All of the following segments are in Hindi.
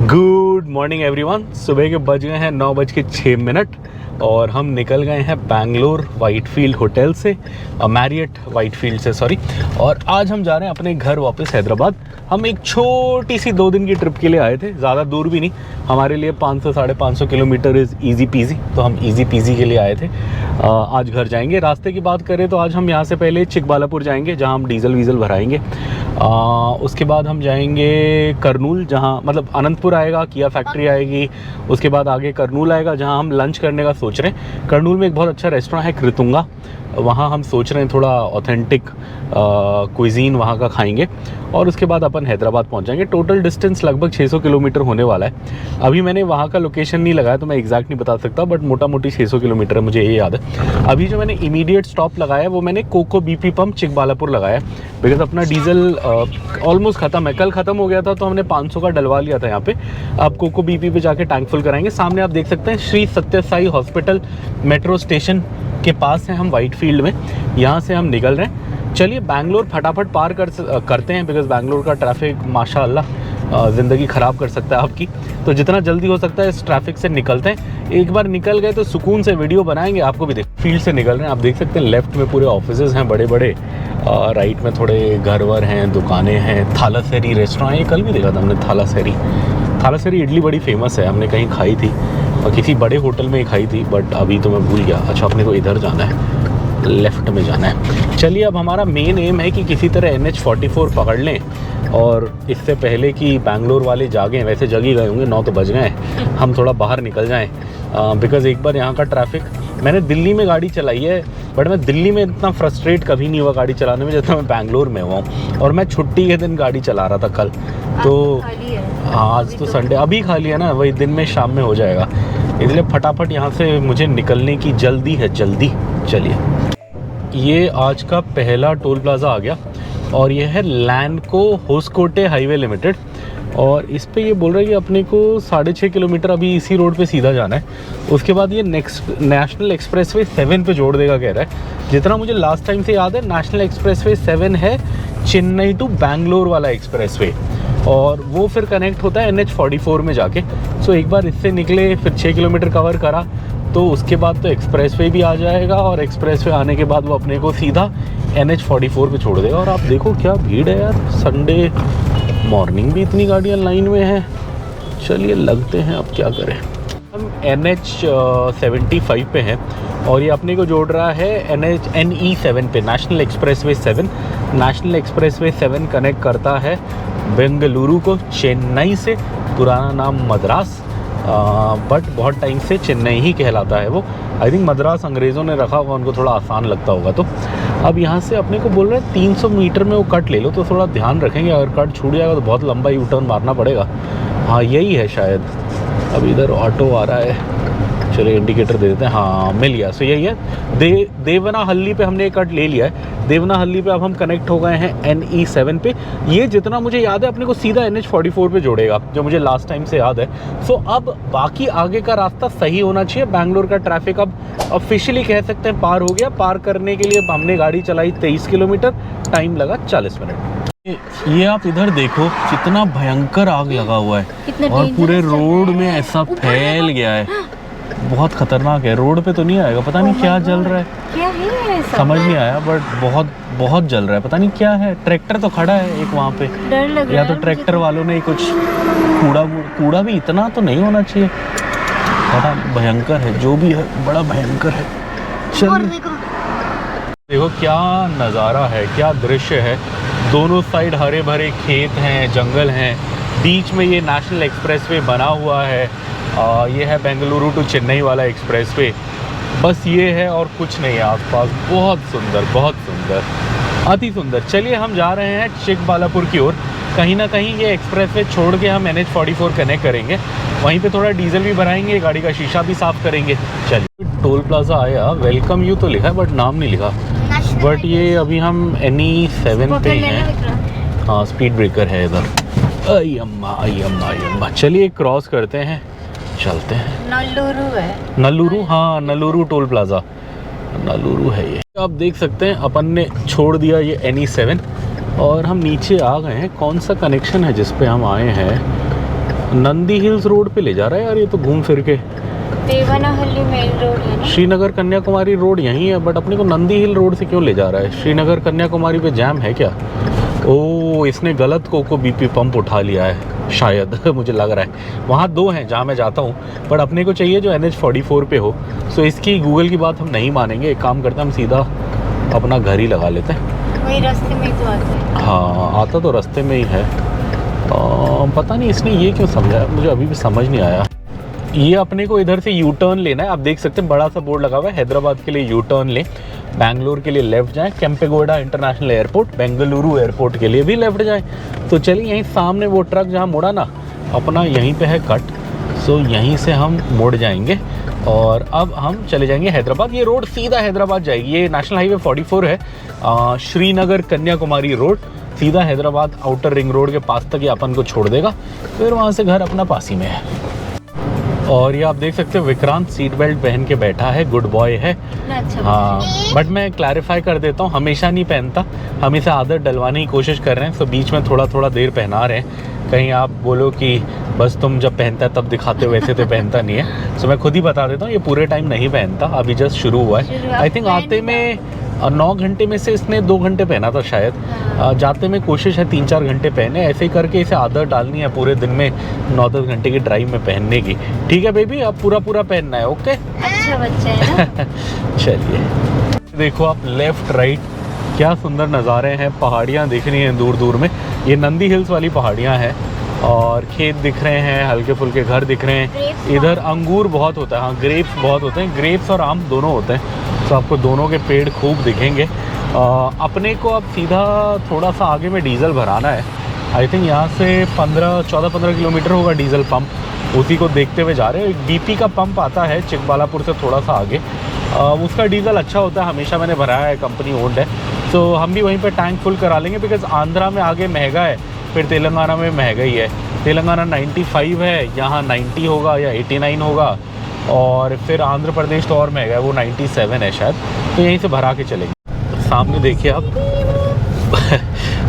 Good morning everyone. सुबह के बज गए हैं 9:06 और हम निकल गए हैं बैंगलोर वाइटफील्ड होटल से, मैरियट वाइटफील्ड से सॉरी। और आज हम जा रहे हैं अपने घर वापस हैदराबाद। हम एक छोटी सी 2 दिन की ट्रिप के लिए आए थे, ज़्यादा दूर भी नहीं, हमारे लिए 500-550 किलोमीटर इज़ ईजी पीजी, तो हम ईजी पीजी के लिए आए थे। आज घर जाएंगे। रास्ते की बात करें तो आज हम यहाँ से पहले चिकबालापुर जाएंगे जहाँ हम डीजल वीज़ल भराएंगे। उसके बाद हम जाएंगे करनूल, जहाँ मतलब अनंतपुर आएगा, किया फैक्ट्री आएगी। उसके बाद आगे करनूल आएगा जहाँ हम लंच करने का सोच रहे हैं। करनूल में एक बहुत अच्छा रेस्टोरेंट है कृतुंगा, वहाँ हम सोच रहे हैं थोड़ा ऑथेंटिक क्विजीन वहाँ का खाएंगे। और उसके बाद अपन हैदराबाद पहुँच जाएंगे। टोटल डिस्टेंस लगभग 600 किलोमीटर होने वाला है। अभी मैंने वहाँ का लोकेशन नहीं लगाया तो मैं एग्जैक्ट नहीं बता सकता, बट मोटा मोटी 600 किलोमीटर है, मुझे ये याद है। अभी जो मैंने इमीडिएट स्टॉप लगाया है वो मैंने कोको बीपी पंप चिकबालापुर लगाया है, बिकॉज अपना डीजल ऑलमोस्ट ख़त्म है। कल ख़त्म हो गया था तो हमने 500 का डलवा लिया था यहाँ पे। अब कोको बीपी पे जाके टैंक फुल कराएंगे। सामने आप देख सकते हैं श्री सत्य साई हॉस्पिटल मेट्रो स्टेशन के पास है हम वाइटफील्ड में, यहाँ से हम निकल रहे हैं। चलिए बैंगलोर फटाफट पार करते हैं, बिकॉज बैंगलोर का ट्रैफिक माशाअल्लाह ज़िंदगी ख़राब कर सकता है आपकी। तो जितना जल्दी हो सकता है इस ट्रैफिक से निकलते हैं। एक बार निकल गए तो सुकून से वीडियो बनाएंगे, आपको भी देख। फील्ड से निकल रहे हैं, आप देख सकते हैं लेफ्ट में पूरे ऑफिसेज हैं बड़े बड़े, राइट में थोड़े घर वर हैं, दुकानें हैं। थालासेरी रेस्टोरेंट, ये कल भी देखा था हमने। थालासेरी इडली बड़ी फेमस है, हमने कहीं खाई थी और किसी बड़े होटल में ही खाई थी, बट अभी तो मैं भूल गया। अच्छा, अपने को इधर जाना है, लेफ़्ट में जाना है। चलिए, अब हमारा मेन एम है कि किसी तरह NH44 पकड़ लें और इससे पहले कि बैंगलोर वाले जागें, वैसे जग ही गए होंगे, 9 तो बज गए हैं, हम थोड़ा बाहर निकल जाएं। बिकॉज़ एक बार यहाँ का ट्रैफिक, मैंने दिल्ली में गाड़ी चलाई है बट मैं दिल्ली में इतना फ्रस्ट्रेट कभी नहीं हुआ गाड़ी चलाने में जितना मैं बैंगलोर में हुआ हूँ। और मैं छुट्टी के दिन गाड़ी चला रहा था कल, तो आज तो संडे, अभी खाली है ना, वही दिन में शाम में हो जाएगा, इसलिए फटाफट यहाँ से मुझे निकलने की जल्दी है, जल्दी। चलिए, ये आज का पहला टोल प्लाज़ा आ गया और ये है लैंडको होस्कोटे हाईवे लिमिटेड। और इस पे ये बोल रहा है कि अपने को 6.5 किलोमीटर अभी इसी रोड पे सीधा जाना है। उसके बाद ये नेशनल एक्सप्रेसवे 7 पे जोड़ देगा कह रहा है। जितना मुझे लास्ट टाइम से याद है, नेशनल एक्सप्रेसवे 7 है चेन्नई टू बैंगलोर वाला एक्सप्रेसवे, और वो फिर कनेक्ट होता है NH44 में जाके। सो एक बार इससे निकले, फिर 6 किलोमीटर कवर करा, तो उसके बाद तो एक्सप्रेसवे भी आ जाएगा और एक्सप्रेसवे आने के बाद वो अपने को सीधा NH44 पे छोड़ देगा। और आप देखो क्या भीड़ है यार, संडे मॉर्निंग भी इतनी गाड़ियाँ लाइन में हैं। चलिए लगते हैं, अब क्या करें। हम NH75 पे हैं और ये अपने को जोड़ रहा है NE7 पे, national expressway 7। National expressway 7 connect करता है बेंगलुरु को चेन्नई से, पुराना नाम मद्रास, बट बहुत टाइम से चेन्नई ही कहलाता है वो। आई थिंक मद्रास अंग्रेज़ों ने रखा होगा, उनको थोड़ा आसान लगता होगा। तो अब यहाँ से अपने को बोल रहे हैं 300 मीटर में वो कट ले लो, तो थोड़ा ध्यान रखेंगे, अगर कट छूट जाएगा तो बहुत लंबा यू टर्न मारना पड़ेगा। हाँ यही है शायद। अब इधर ऑटो आ रहा है, चलिए इंडिकेटर दे देते हैं। हाँ मिल गया, सो यही है। देवनाहल्ली पे हमने एक कट ले लिया है। देवनाहल्ली पे अब हम कनेक्ट हो गए हैं NE7 पे। ये जितना मुझे याद है अपने को सीधा NH44 पे जोड़ेगा, जो मुझे लास्ट टाइम से याद है। सो अब बाकी आगे का रास्ता सही होना चाहिए। बैंगलोर का ट्रैफिक अब ऑफिशियली कह सकते हैं पार हो गया। पार करने के लिए हमने गाड़ी चलाई 23 किलोमीटर, टाइम लगा 40 मिनट। ये आप इधर देखो कितना भयंकर आग लगा हुआ है और पूरे रोड में ऐसा फैल गया है, बहुत खतरनाक है। रोड पे तो नहीं आएगा, पता नहीं क्या जल रहा है, क्या है समझ नहीं आया, बट बहुत बहुत जल रहा है, पता नहीं क्या है। ट्रैक्टर तो खड़ा है एक वहाँ पे, डर लग रहा या है तो ट्रैक्टर वालों ने कुछ कूड़ा भी इतना तो नहीं होना चाहिए, बड़ा भयंकर है, जो भी है बड़ा भयंकर है। चल देखो क्या नज़ारा है, क्या दृश्य है। दोनों साइड हरे भरे खेत हैं, जंगल हैं, बीच में ये नेशनल एक्सप्रेसवे बना हुआ है। ये है बेंगलुरु टू चेन्नई वाला एक्सप्रेसवे, बस ये है और कुछ नहीं है आसपास। बहुत सुंदर, बहुत सुंदर, अति सुंदर। चलिए हम जा रहे हैं चिकबालापुर की ओर। कहीं ना कहीं ये एक्सप्रेसवे छोड़ के हम NH44 कनेक्ट करेंगे, वहीं पे थोड़ा डीजल भी भराएंगे, गाड़ी का शीशा भी साफ़ करेंगे। चलिए टोल प्लाज़ा आया, वेलकम यू तो लिखा है बट नाम नहीं लिखा। बट ये अभी हम NE7 पे हैं। हाँ स्पीड ब्रेकर है इधर। आई अम्मा। चलिए क्रॉस करते हैं, चलते हैं। नल्लूरू है, नल्लूरू, हाँ नल्लूरू टोल प्लाज़ा, नल्लूरू है ये। आप देख सकते हैं अपन ने छोड़ दिया ये NE7 और हम नीचे आ गए हैं। कौन सा कनेक्शन है जिस पे हम आए हैं? नंदी हिल्स रोड पे ले जा रहा है यार ये तो घूम फिर के। देवनाहल्ली मेन रोड है ना? श्रीनगर कन्याकुमारी रोड यहीं है, बट अपने को नंदी हिल रोड से क्यों ले जा रहा है? श्रीनगर कन्याकुमारी पे जैम है क्या? ओ, इसने गलत कोको बीपी पंप उठा लिया है शायद मुझे लग रहा है। वहाँ 2 हैं जहाँ मैं जाता हूँ, बट अपने को चाहिए जो NH44 पे हो। सो इसकी गूगल की बात हम नहीं मानेंगे। एक काम करते हैं, हम सीधा अपना घर ही लगा लेते हैं। वही रास्ते में तो आता है। हाँ, आता तो रास्ते में ही है। पता नहीं इसने ये क्यों समझा, मुझे अभी भी समझ नहीं आया। ये अपने को इधर से यू टर्न लेना है। आप देख सकते हैं बड़ा सा बोर्ड लगा हुआ है, हैदराबाद के लिए यू टर्न लें, बैंगलोर के लिए लेफ़्ट जाएं, Kempegowda international airport, Bengaluru airport के लिए भी लेफ़्ट जाएं। तो चलिए यहीं सामने वो ट्रक जहाँ मुड़ा ना अपना, यहीं पे है कट। सो यहीं से हम मुड़ जाएंगे और अब हम चले जाएंगे हैदराबाद। ये रोड सीधा हैदराबाद जाएगी। ये नेशनल हाईवे 44 है, श्रीनगर कन्याकुमारी रोड, सीधा हैदराबाद आउटर रिंग रोड के पास तक ये अपन को छोड़ देगा। फिर वहाँ से घर अपना पास ही में है। और ये आप देख सकते हो विक्रांत सीट बेल्ट पहन के बैठा है, गुड बॉय है। अच्छा, हाँ, बट मैं क्लैरिफाई कर देता हूँ, हमेशा नहीं पहनता, हम इसे आदत डलवाने की कोशिश कर रहे हैं। तो बीच में थोड़ा थोड़ा देर पहना रहे हैं, कहीं आप बोलो कि बस तुम जब पहनता है तब दिखाते हो, वैसे तो पहनता नहीं है। सो मैं खुद ही बता देता हूँ, ये पूरे टाइम नहीं पहनता, अभी जस्ट शुरू हुआ है। आई थिंक आते में 9 घंटे में से इसने 2 घंटे पहना था शायद। जाते में कोशिश है 3-4 घंटे पहने। ऐसे ही करके इसे आदत डालनी है पूरे दिन में 9-10 घंटे की ड्राइव में पहनने की। ठीक है बेबी, अब पूरा पहनना है। ओके, अच्छा बच्चा है ना? चलिए देखो आप लेफ्ट राइट, क्या सुंदर नज़ारे हैं, पहाड़ियाँ दिख रही हैं दूर दूर में। ये नंदी हिल्स वाली पहाड़ियाँ हैं और खेत दिख रहे हैं, हल्के फुल्के घर दिख रहे हैं। इधर अंगूर बहुत होता है, हाँ ग्रेप्स बहुत होते हैं, ग्रेप्स और आम दोनों होते हैं। तो आपको दोनों के पेड़ खूब दिखेंगे। अपने को अब सीधा थोड़ा सा आगे में डीजल भराना है। आई थिंक यहाँ से 14-15 किलोमीटर होगा डीजल पंप, उसी को देखते हुए जा रहे हैं। एक BP का पंप आता है चिकबालापुर से थोड़ा सा आगे, उसका डीजल अच्छा होता है, हमेशा मैंने भराया है, कंपनी ओन्ड है। तो हम भी वहीं पे टैंक फुल करा लेंगे, बिकॉज़ आंध्रा में आगे महंगा है, फिर तेलंगाना में महंगा ही है। तेलंगाना 95 है, यहाँ 90 होगा या 89 होगा, और फिर आंध्र प्रदेश तो और महंगा है, वो 97 है शायद। तो यहीं से भरा के चलेंगे। सामने देखिए आप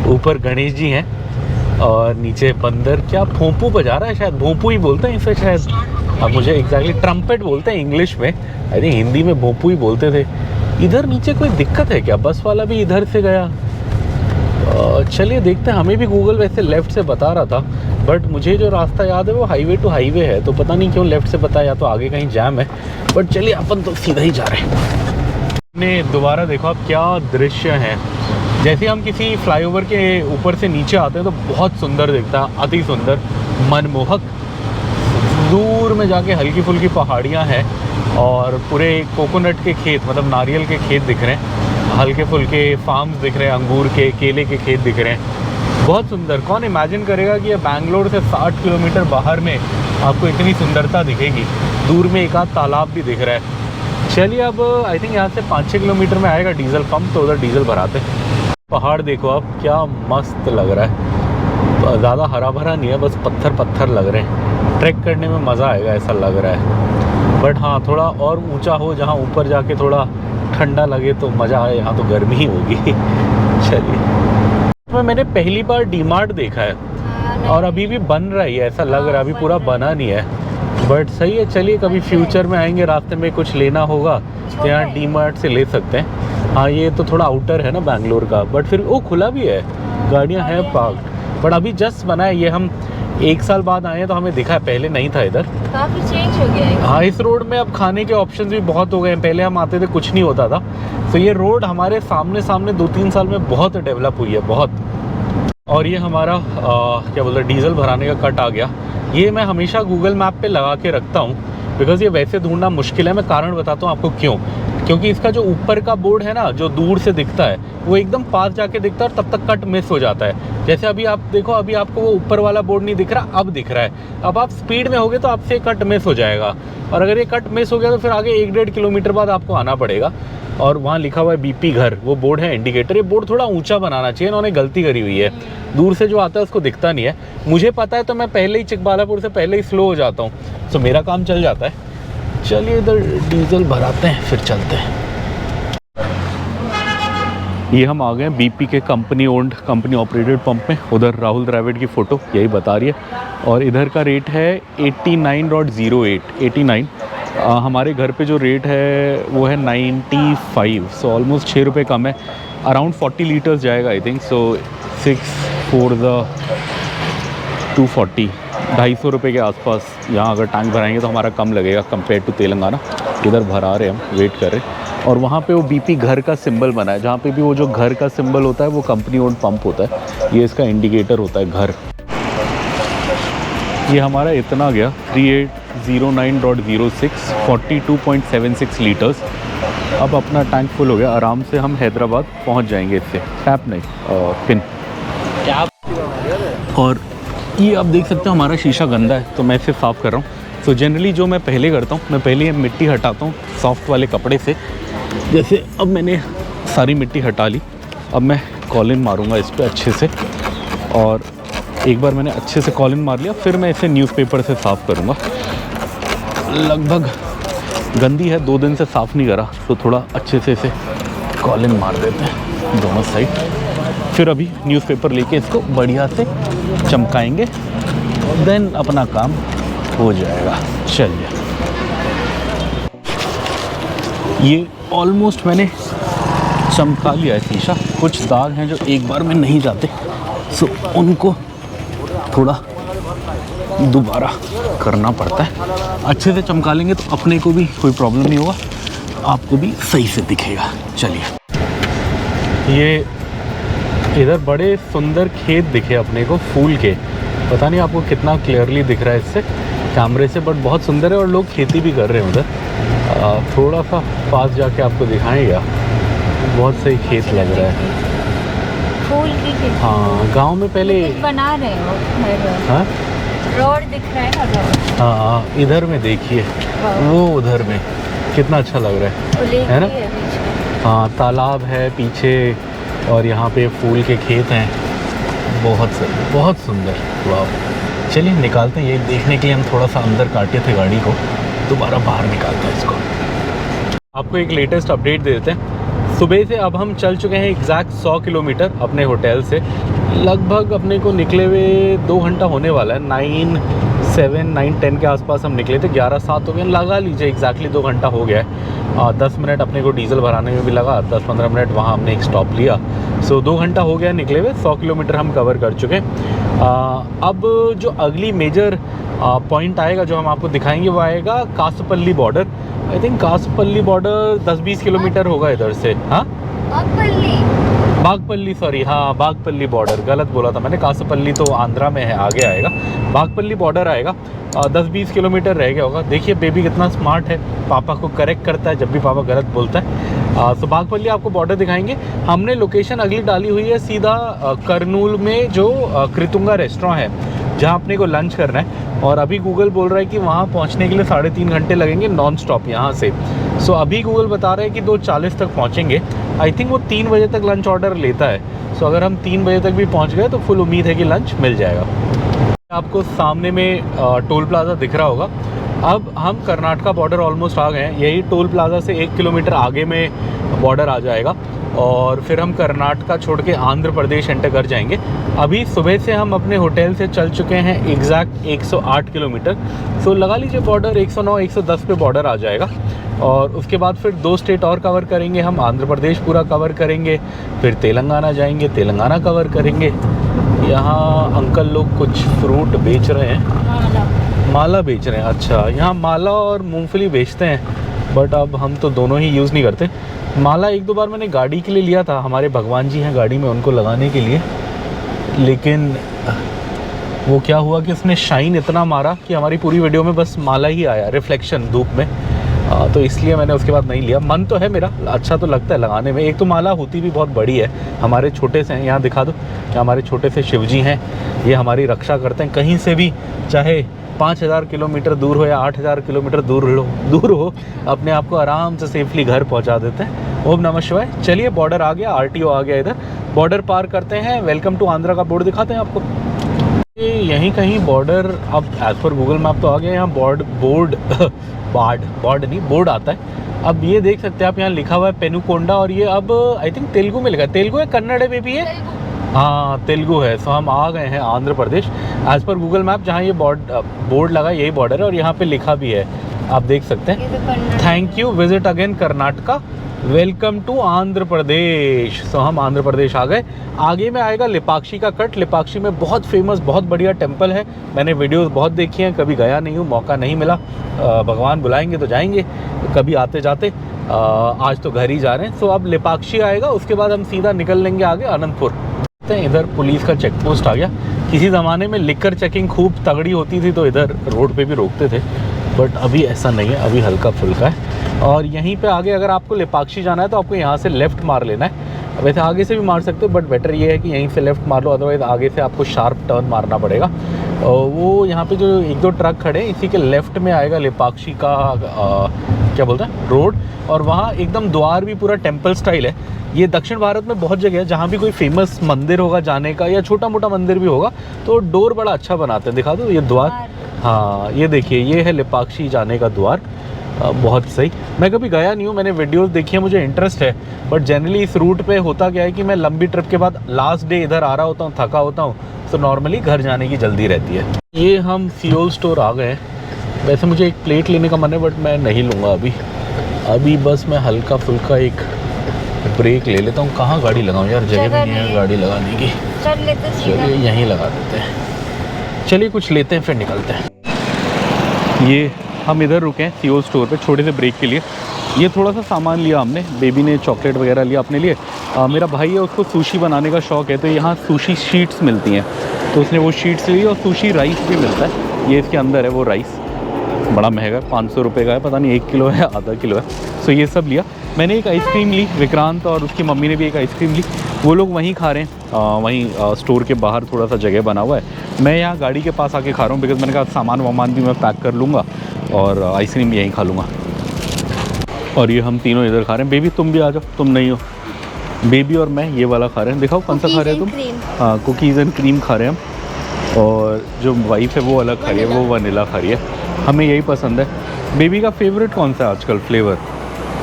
ऊपर गणेश जी हैं और नीचे बंदर क्या भोंपू बजा रहा है, शायद भोंपू ही बोलते हैं इसे शायद। अब मुझे एग्जैक्टली ट्रम्पेट बोलते हैं इंग्लिश में, आई थिंक हिंदी में भोंपू ही बोलते थे। इधर नीचे कोई दिक्कत है क्या? बस वाला भी इधर से गया। चलिए देखते हैं। हमें भी गूगल वैसे लेफ़्ट से बता रहा था, बट मुझे जो रास्ता याद है वो हाईवे टू हाईवे है, तो पता नहीं क्यों लेफ़्ट से बताया, या तो आगे कहीं जैम है। बट चलिए अपन तो सीधा ही जा रहे हैं। ने दोबारा देखो आप क्या दृश्य हैं। जैसे हम किसी फ्लाईओवर के ऊपर से नीचे आते हैं तो बहुत सुंदर दिखता है, अति सुंदर, मनमोहक। दूर में जाके हल्की फुल्की पहाड़ियाँ हैं और पूरे कोकोनट के खेत, मतलब नारियल के खेत दिख रहे हैं, हल्के फुल्के फार्म्स दिख रहे हैं, अंगूर के, केले के खेत दिख रहे हैं, बहुत सुंदर। कौन इमेजिन करेगा कि ये बैंगलोर से 60 किलोमीटर बाहर में आपको इतनी सुंदरता दिखेगी। दूर में एक आध तालाब भी दिख रहा है। चलिए अब आई थिंक यहाँ से 5-6 किलोमीटर में आएगा डीजल पंप, तो उधर डीजल भराते हैं। पहाड़ देखो आप क्या मस्त लग रहा है, ज़्यादा हरा भरा नहीं है, बस पत्थर पत्थर लग रहे हैं। ट्रैक करने में मज़ा आएगा ऐसा लग रहा है। बट हाँ, थोड़ा और ऊंचा हो जहाँ ऊपर जाके थोड़ा ठंडा लगे तो मज़ा आए, यहाँ तो गर्मी ही होगी। चलिए, मैंने पहली बार डीमार्ट देखा है और अभी भी बन रहा है, ऐसा लग रहा है, अभी पूरा बना नहीं है, बट सही है। चलिए कभी फ्यूचर में आएंगे, रास्ते में कुछ लेना होगा तो यहाँ डीमार्ट से ले सकते हैं। हाँ, ये तो थोड़ा आउटर है ना बैंगलोर का, बट फिर वो खुला भी है, गाड़ियाँ हैं पार्क, बट अभी जस्ट बना है। ये हम 1 साल बाद आए हैं तो हमें दिखा है, पहले नहीं था इधर, काफी चेंज हो गया है। हाँ, इस रोड में अब खाने के ऑप्शंस भी बहुत हो गए हैं। पहले हम आते थे कुछ नहीं होता था, तो ये रोड हमारे सामने 2-3 साल में बहुत डेवलप हुई है, बहुत। और ये हमारा क्या बोलते हैं, डीजल भराने का कट आ गया। ये मैं हमेशा गूगल मैप पे लगा के रखता हूँ, बिकॉज़ ये वैसे ढूंढना मुश्किल है। मैं कारण बताता हूँ आपको क्यों। क्योंकि इसका जो ऊपर का बोर्ड है ना, जो दूर से दिखता है, वो एकदम पास जाके दिखता है और तब तक कट मिस हो जाता है। जैसे अभी आप देखो, अभी आपको वो ऊपर वाला बोर्ड नहीं दिख रहा, अब दिख रहा है। अब आप स्पीड में होगे तो आपसे कट मिस हो जाएगा, और अगर ये कट मिस हो गया तो फिर आगे 1-1.5 किलोमीटर बाद आपको आना पड़ेगा। और वहाँ लिखा हुआ है BP घर, वो बोर्ड है इंडिकेटर। ये बोर्ड थोड़ा ऊंचा बनाना चाहिए, इन्होंने गलती करी हुई है। दूर से जो आता है उसको दिखता नहीं है। मुझे पता है तो मैं पहले ही चिकबालापुर से पहले ही स्लो हो जाता हूँ, तो मेरा काम चल जाता है। चलिए इधर डीजल भराते हैं, फिर चलते हैं। ये हम आ गए हैं BP के company owned, company operated pump में। उधर राहुल द्रविड़ की फ़ोटो यही बता रही है। और इधर का रेट है 89.08 89। हमारे घर पे जो रेट है वो है 95, सो ऑलमोस्ट 6 रुपये कम है। अराउंड 40 लीटर्स जाएगा आई थिंक, सो 6 4 240, 250 रुपये के आसपास। यहाँ अगर टैंक भराएंगे तो हमारा कम लगेगा कंपेयर टू तेलंगाना। इधर भरा रहे हम, वेट कर रहे। और वहाँ पे वो बीपी घर का सिंबल बना है, जहाँ पे भी वो जो घर का सिंबल होता है वो कंपनी ओन्ड पंप होता है। ये इसका इंडिकेटर होता है घर। ये हमारा इतना गया 3809.06, 42.76 लीटर्स। अब अपना टैंक फुल हो गया, आराम से हम हैदराबाद पहुंच जाएंगे इससे। टैप नहीं, पिन। और ये आप देख सकते हो हमारा शीशा गंदा है, तो मैं इसे साफ़ कर रहा हूँ। तो जनरली जो मैं पहले करता हूँ, मैं पहले ये मिट्टी हटाता हूँ सॉफ्ट वाले कपड़े से। जैसे अब मैंने सारी मिट्टी हटा ली, अब मैं कॉलिन मारूँगा इस पर अच्छे से। और एक बार मैंने अच्छे से कॉलिन मार लिया, फिर मैं इसे न्यूज़पेपर से साफ़ करूँगा। लगभग गंदी है, 2 दिन से साफ़ नहीं करा, तो थोड़ा अच्छे से इसे कॉलिन मार देते हैं दोनों साइड। फिर अभी न्यूज़पेपर लेके इसको बढ़िया से चमकाएंगे, देन अपना काम हो जाएगा। चलिए, ये ऑलमोस्ट मैंने चमका लिया है शीशा। कुछ दाग हैं जो एक बार में नहीं जाते, सो उनको थोड़ा दोबारा करना पड़ता है। अच्छे से चमका लेंगे तो अपने को भी कोई प्रॉब्लम नहीं होगा, आपको भी सही से दिखेगा। चलिए, ये इधर बड़े सुंदर खेत दिखे अपने को फूल के। पता नहीं आपको कितना क्लियरली दिख रहा है इससे कैमरे से, बट बहुत सुंदर है। और लोग खेती भी कर रहे हैं उधर। थोड़ा सा पास जाके आपको दिखाएंगे, बहुत सही खेत लग रहा है। फूल की खेती। हाँ, गांव में पहले बना रहे हो। हाँ, रोड दिख रहा है ना, रोड। हाँ, इधर में देखिए, वो उधर में कितना अच्छा लग रहा है ना। हाँ, तालाब है पीछे और यहाँ पे फूल के खेत हैं। बहुत सुंदर। वाह, चलिए निकालते हैं। ये देखने के लिए हम थोड़ा सा अंदर काटे थे गाड़ी को, दोबारा बाहर निकालते हैं इसको। आपको एक लेटेस्ट अपडेट दे देते हैं। सुबह से अब हम चल चुके हैं एग्जैक्ट 100 किलोमीटर अपने होटल से। लगभग अपने को निकले हुए 2 घंटा होने वाला है। 9:07 के आसपास हम निकले थे, 11:07 हो गए, लगा लीजिए एग्जैक्टली 2 घंटा हो गया है। 10 मिनट अपने को डीजल भराने में भी लगा, 10-15 मिनट वहाँ हमने एक स्टॉप लिया। सो 2 घंटा हो गया निकले हुए, 100 किलोमीटर हम कवर कर चुके हैं। अब जो अगली मेजर पॉइंट आएगा जो हम आपको दिखाएंगे वो आएगा Kaspalli border. I think Kaspalli border 10-20 kilometre होगा इधर से। हाँ, बागपल्ली, सॉरी, हाँ बागपल्ली बॉर्डर, गलत बोला था मैंने। कासपल्ली तो आंध्रा में है, आगे आएगा। बागपल्ली बॉर्डर आएगा। 10-20 किलोमीटर रह गया होगा। देखिए बेबी कितना स्मार्ट है, पापा को करेक्ट करता है जब भी पापा गलत बोलता है। तो बागपल्ली आपको बॉर्डर दिखाएंगे। हमने लोकेशन अगली डाली हुई है सीधा करनूल में जो कृतुंगा रेस्टोरेंट है, जहाँ अपने को लंच करना है। और अभी गूगल बोल रहा है कि वहाँ पहुँचने के लिए 3.5 घंटे लगेंगे नॉन स्टॉप यहाँ से। सो अभी गूगल बता रहे हैं कि 2:40 तक पहुँचेंगे। आई थिंक वो 3 बजे तक लंच ऑर्डर लेता है। सो अगर हम 3 बजे तक भी पहुँच गए तो फुल उम्मीद है कि लंच मिल जाएगा। आपको सामने में टोल प्लाज़ा दिख रहा होगा। अब हम कर्नाटका बॉर्डर ऑलमोस्ट आ गए हैं। यही टोल प्लाज़ा से 1 किलोमीटर आगे में बॉर्डर आ जाएगा और फिर हम कर्नाटका छोड़ के आंध्र प्रदेश एंटर कर जाएंगे। अभी सुबह से हम अपने होटल से चल चुके हैं एग्जैक्ट 108 किलोमीटर। सो लगा लीजिए बॉर्डर 109-110 पे बॉर्डर आ जाएगा। और उसके बाद फिर 2 स्टेट और कवर करेंगे हम। आंध्र प्रदेश पूरा कवर करेंगे, फिर तेलंगाना जाएंगे, तेलंगाना कवर करेंगे। यहाँ अंकल लोग कुछ फ्रूट बेच रहे हैं, माला बेच रहे हैं। अच्छा, यहाँ माला और मूंगफली बेचते हैं, बट अब हम तो दोनों ही यूज़ नहीं करते। माला 1-2 बार मैंने गाड़ी के लिए लिया था, हमारे भगवान जी हैं गाड़ी में, उनको लगाने के लिए। लेकिन वो क्या हुआ कि उसने शाइन इतना मारा कि हमारी पूरी वीडियो में बस माला ही आया, रिफ्लेक्शन धूप में। तो इसलिए मैंने उसके बाद नहीं लिया। मन तो है मेरा, अच्छा तो लगता है लगाने में। एक तो माला होती भी बहुत बड़ी है, हमारे छोटे से हैं। यहाँ दिखा दो कि हमारे छोटे से शिव जी हैं, ये हमारी रक्षा करते हैं। कहीं से भी, चाहे 5000 किलोमीटर दूर हो या 8000 किलोमीटर दूर हो, अपने आप को आराम से सेफली घर पहुँचा देते हैं। ओम नमः शिवाय। चलिए, बॉर्डर आ गया, RTO आ गया। इधर बॉर्डर पार करते हैं। वेलकम टू आंध्रा का बोर्ड दिखाते हैं आपको। यहीं कहीं बॉर्डर, अब एज पर गूगल मैप तो आ गया। यहाँ बोर्ड आता है। अब ये देख सकते हैं आप, यहाँ लिखा हुआ है पेनुकोंडा। और ये अब आई थिंक तेलुगु में लिखा है। तेलुगु है, कन्नड़ में भी है। हाँ तेलुगु है। सो हम आ गए हैं Andhra Pradesh as per Google map. जहाँ ये बोर्ड लगा यही बॉर्डर है और यहाँ पे लिखा भी है, आप देख सकते हैं, ये तो Karnataka. Thank you visit again Karnataka, welcome to Andhra Pradesh. So हम आंध्र प्रदेश आ गए। आगे में आएगा लेपाक्षी का कट। लेपाक्षी में बहुत फेमस, बहुत बढ़िया टेम्पल है। मैंने वीडियोस बहुत देखी हैं, कभी गया नहीं हूँ, मौका नहीं मिला। भगवान बुलाएंगे तो जाएंगे कभी आते जाते। आज तो घर ही जा रहे हैं। सो अब लेपाक्षी आएगा, उसके बाद हम सीधा निकल लेंगे आगे अनंतपुर। इधर पुलिस का चेक पोस्ट आ गया। किसी ज़माने में लिकर चेकिंग खूब तगड़ी होती थी तो इधर रोड पे भी रोकते थे, बट अभी ऐसा नहीं है, अभी हल्का फुल्का है। और यहीं पे आगे अगर आपको लेपाक्षी जाना है तो आपको यहाँ से लेफ़्ट मार लेना है। वैसे आगे से भी मार सकते हो, बट बेटर ये है कि यहीं से लेफ़्ट मार लो, अदरवाइज़ आगे से आपको शार्प टर्न मारना पड़ेगा। वो यहाँ पे जो एक दो ट्रक खड़े हैं इसी के लेफ़्ट में आएगा लेपाक्षी का क्या बोलते हैं रोड। और वहाँ एकदम द्वार भी पूरा टेम्पल स्टाइल है। ये दक्षिण भारत में बहुत जगह है जहाँ भी कोई फेमस मंदिर होगा जाने का, या छोटा मोटा मंदिर भी होगा, तो डोर बड़ा अच्छा बनाते हैं। दिखा दो ये द्वार। हाँ ये देखिए, ये है लेपाक्षी जाने का द्वार। बहुत सही। मैं कभी गया नहीं हूँ, मैंने वीडियोस देखी है, मुझे इंटरेस्ट है, बट जनरली इस रूट पे होता क्या है कि मैं लंबी ट्रिप के बाद लास्ट डे इधर आ रहा होता हूँ, थका होता हूँ, तो नॉर्मली घर जाने की जल्दी रहती है। ये हम फ्यूल स्टोर आ गए हैं। वैसे मुझे एक प्लेट लेने का मन है, बट मैं नहीं लूँगा अभी बस मैं हल्का फुल्का एक ब्रेक ले लेता हूँ। कहाँ गाड़ी लगाऊँ यार, जगह नहीं है गाड़ी लगाने की। चल लेते चलिए यहीं लगा देते हैं। चलिए कुछ लेते हैं फिर निकलते हैं। ये हम इधर रुके हैं सीओ स्टोर पे छोटे से ब्रेक के लिए। ये थोड़ा सा सामान लिया हमने, बेबी ने चॉकलेट वगैरह लिया अपने लिए। मेरा भाई है, उसको सुशी बनाने का शौक़ है, तो यहाँ सुशी शीट्स मिलती हैं, तो उसने वो शीट्स ली। और सुशी राइस भी मिलता है, ये इसके अंदर है वो राइस, बड़ा महंगा है, 500 रुपये का है, पता नहीं 1 किलो है आधा किलो है। सो ये सब लिया। मैंने एक आइसक्रीम ली, विक्रांत और उसकी मम्मी ने भी एक आइसक्रीम ली। वो लोग वहीं खा रहे हैं, वहीं स्टोर के बाहर थोड़ा सा जगह बना हुआ है। मैं यहाँ गाड़ी के पास आके खा रहा हूँ, बिकॉज़ मैंने कहा सामान वामान भी मैं पैक कर लूँगा और आइसक्रीम भी यहीं खा लूँगा। और ये हम तीनों इधर खा रहे हैं। बेबी तुम भी आ जाओ, तुम नहीं हो। बेबी और मैं ये वाला खा रहे हैं। दिखाओ कौन सा खा रहे हो तुम? हाँ कुकीज़ एंड क्रीम खा रहे हैं हम, और जो वाइफ है वो अलग खा रही है, वो वनीला खा रही है। हमें यही पसंद है। बेबी का फेवरेट कौन सा है आजकल फ्लेवर?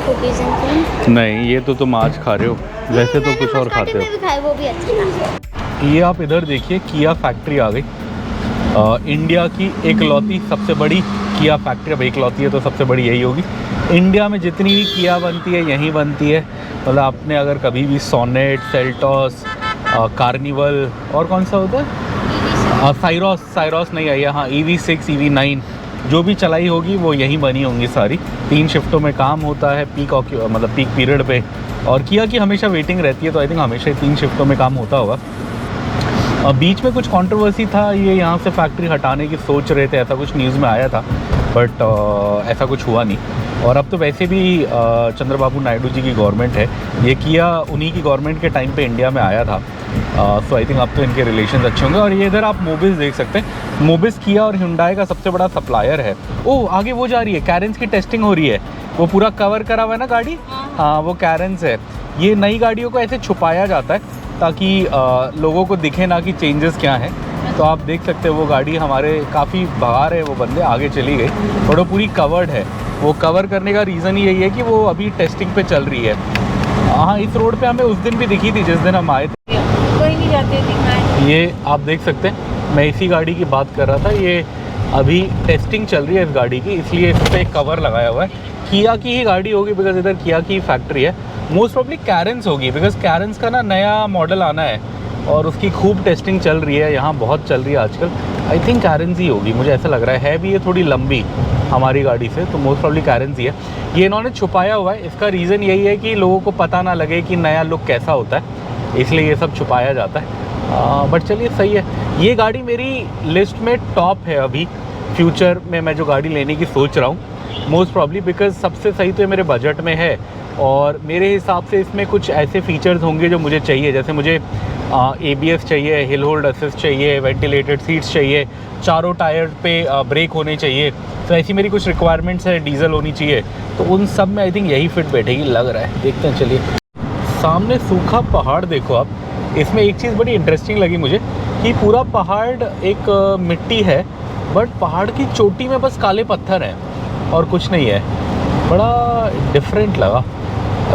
Cookies and cream. नहीं ये तो तुम आज खा रहे हो, वैसे तो कुछ और खाते हो। वो भी अच्छा। ये आप इधर देखिए, किया फैक्ट्री आ गई। इंडिया की एकलौती सबसे बड़ी किया फैक्ट्री। अब एकलौती है तो सबसे बड़ी यही होगी। इंडिया में जितनी भी किया बनती है यहीं बनती है। मतलब आपने अगर कभी भी सोनेट, सेल्टॉस, कार्निवल और कौन सा होता है, साइरोस नहीं आई है, हाँ EV6, EV9 जो भी चलाई होगी वो यहीं बनी होंगी सारी। 3 शिफ्टों में काम होता है, मतलब पीक पीरियड पे। और किया की हमेशा वेटिंग रहती है, तो आई थिंक हमेशा 3 शिफ्टों में काम होता होगा। बीच में कुछ कंट्रोवर्सी था, ये यहाँ से फैक्ट्री हटाने की सोच रहे थे, ऐसा कुछ न्यूज़ में आया था, बट ऐसा कुछ हुआ नहीं। और अब तो वैसे भी चंद्रबाबू नायडू जी की गवर्नमेंट है, ये किया उन्हीं की गवर्नमेंट के टाइम पे इंडिया में आया था। सो आई थिंक अब तो इनके रिलेशंस अच्छे होंगे। और ये इधर आप मोबिस देख सकते हैं। मोबिस किया और हुंडई का सबसे बड़ा सप्लायर है। ओह आगे वो जा रही है, कैरेंस की टेस्टिंग हो रही है, वो पूरा कवर करा हुआ है ना गाड़ी। हाँ वो कैरेंस है। ये नई गाड़ियों को ऐसे छुपाया जाता है ताकि लोगों को दिखे ना कि चेंजेस क्या हैं। तो आप देख सकते हैं वो गाड़ी हमारे काफ़ी बाहर है, वो बंदे आगे चली गई, और वो पूरी कवर्ड है। वो कवर करने का रीज़न ही यही है कि वो अभी टेस्टिंग पे चल रही है। हाँ इस रोड पे हमें उस दिन भी दिखी थी जिस दिन हम आए थे। कोई नहीं जाते दिखाएं। ये आप देख सकते हैं, मैं इसी गाड़ी की बात कर रहा था। ये अभी टेस्टिंग चल रही है इस गाड़ी की, इसलिए इस पर कवर लगाया हुआ है। किया की ही गाड़ी होगी, बिकॉज इधर किया की फैक्ट्री है। मोस्ट प्रॉब्ली कैरेंस होगी, बिकॉज कैरेंस का ना नया मॉडल आना है और उसकी खूब टेस्टिंग चल रही है, यहाँ बहुत चल रही है आजकल। आई थिंक कैरेंस ही होगी, मुझे ऐसा लग रहा है भी ये थोड़ी लंबी हमारी गाड़ी से, तो मोस्ट प्रॉब्ली कैरेंस ही है। ये इन्होंने छुपाया हुआ है, इसका रीज़न यही है कि लोगों को पता ना लगे कि नया लुक कैसा होता है, इसलिए ये सब छुपाया जाता है। बट चलिए सही है। ये गाड़ी मेरी लिस्ट में टॉप है अभी। फ्यूचर में मैं जो गाड़ी लेने की सोच रहा हूँ मोस्ट प्रॉब्ली, बिकॉज सबसे सही तो ये मेरे बजट में है, और मेरे हिसाब से इसमें कुछ ऐसे फीचर्स होंगे जो मुझे चाहिए। जैसे मुझे ABS चाहिए, हिल होल्ड असिस्ट चाहिए, वेंटिलेटेड सीट्स चाहिए, चारों टायर पे ब्रेक होने चाहिए। तो ऐसी मेरी कुछ रिक्वायरमेंट्स है, डीजल होनी चाहिए, तो उन सब में आई थिंक यही फिट बैठेगी लग रहा है। देखते हैं चलिए। सामने सूखा पहाड़ देखो आप। इसमें एक चीज़ बड़ी इंटरेस्टिंग लगी मुझे कि पूरा पहाड़ एक मिट्टी है, बट पहाड़ की चोटी में बस काले पत्थर हैं और कुछ नहीं है। बड़ा डिफरेंट लगा।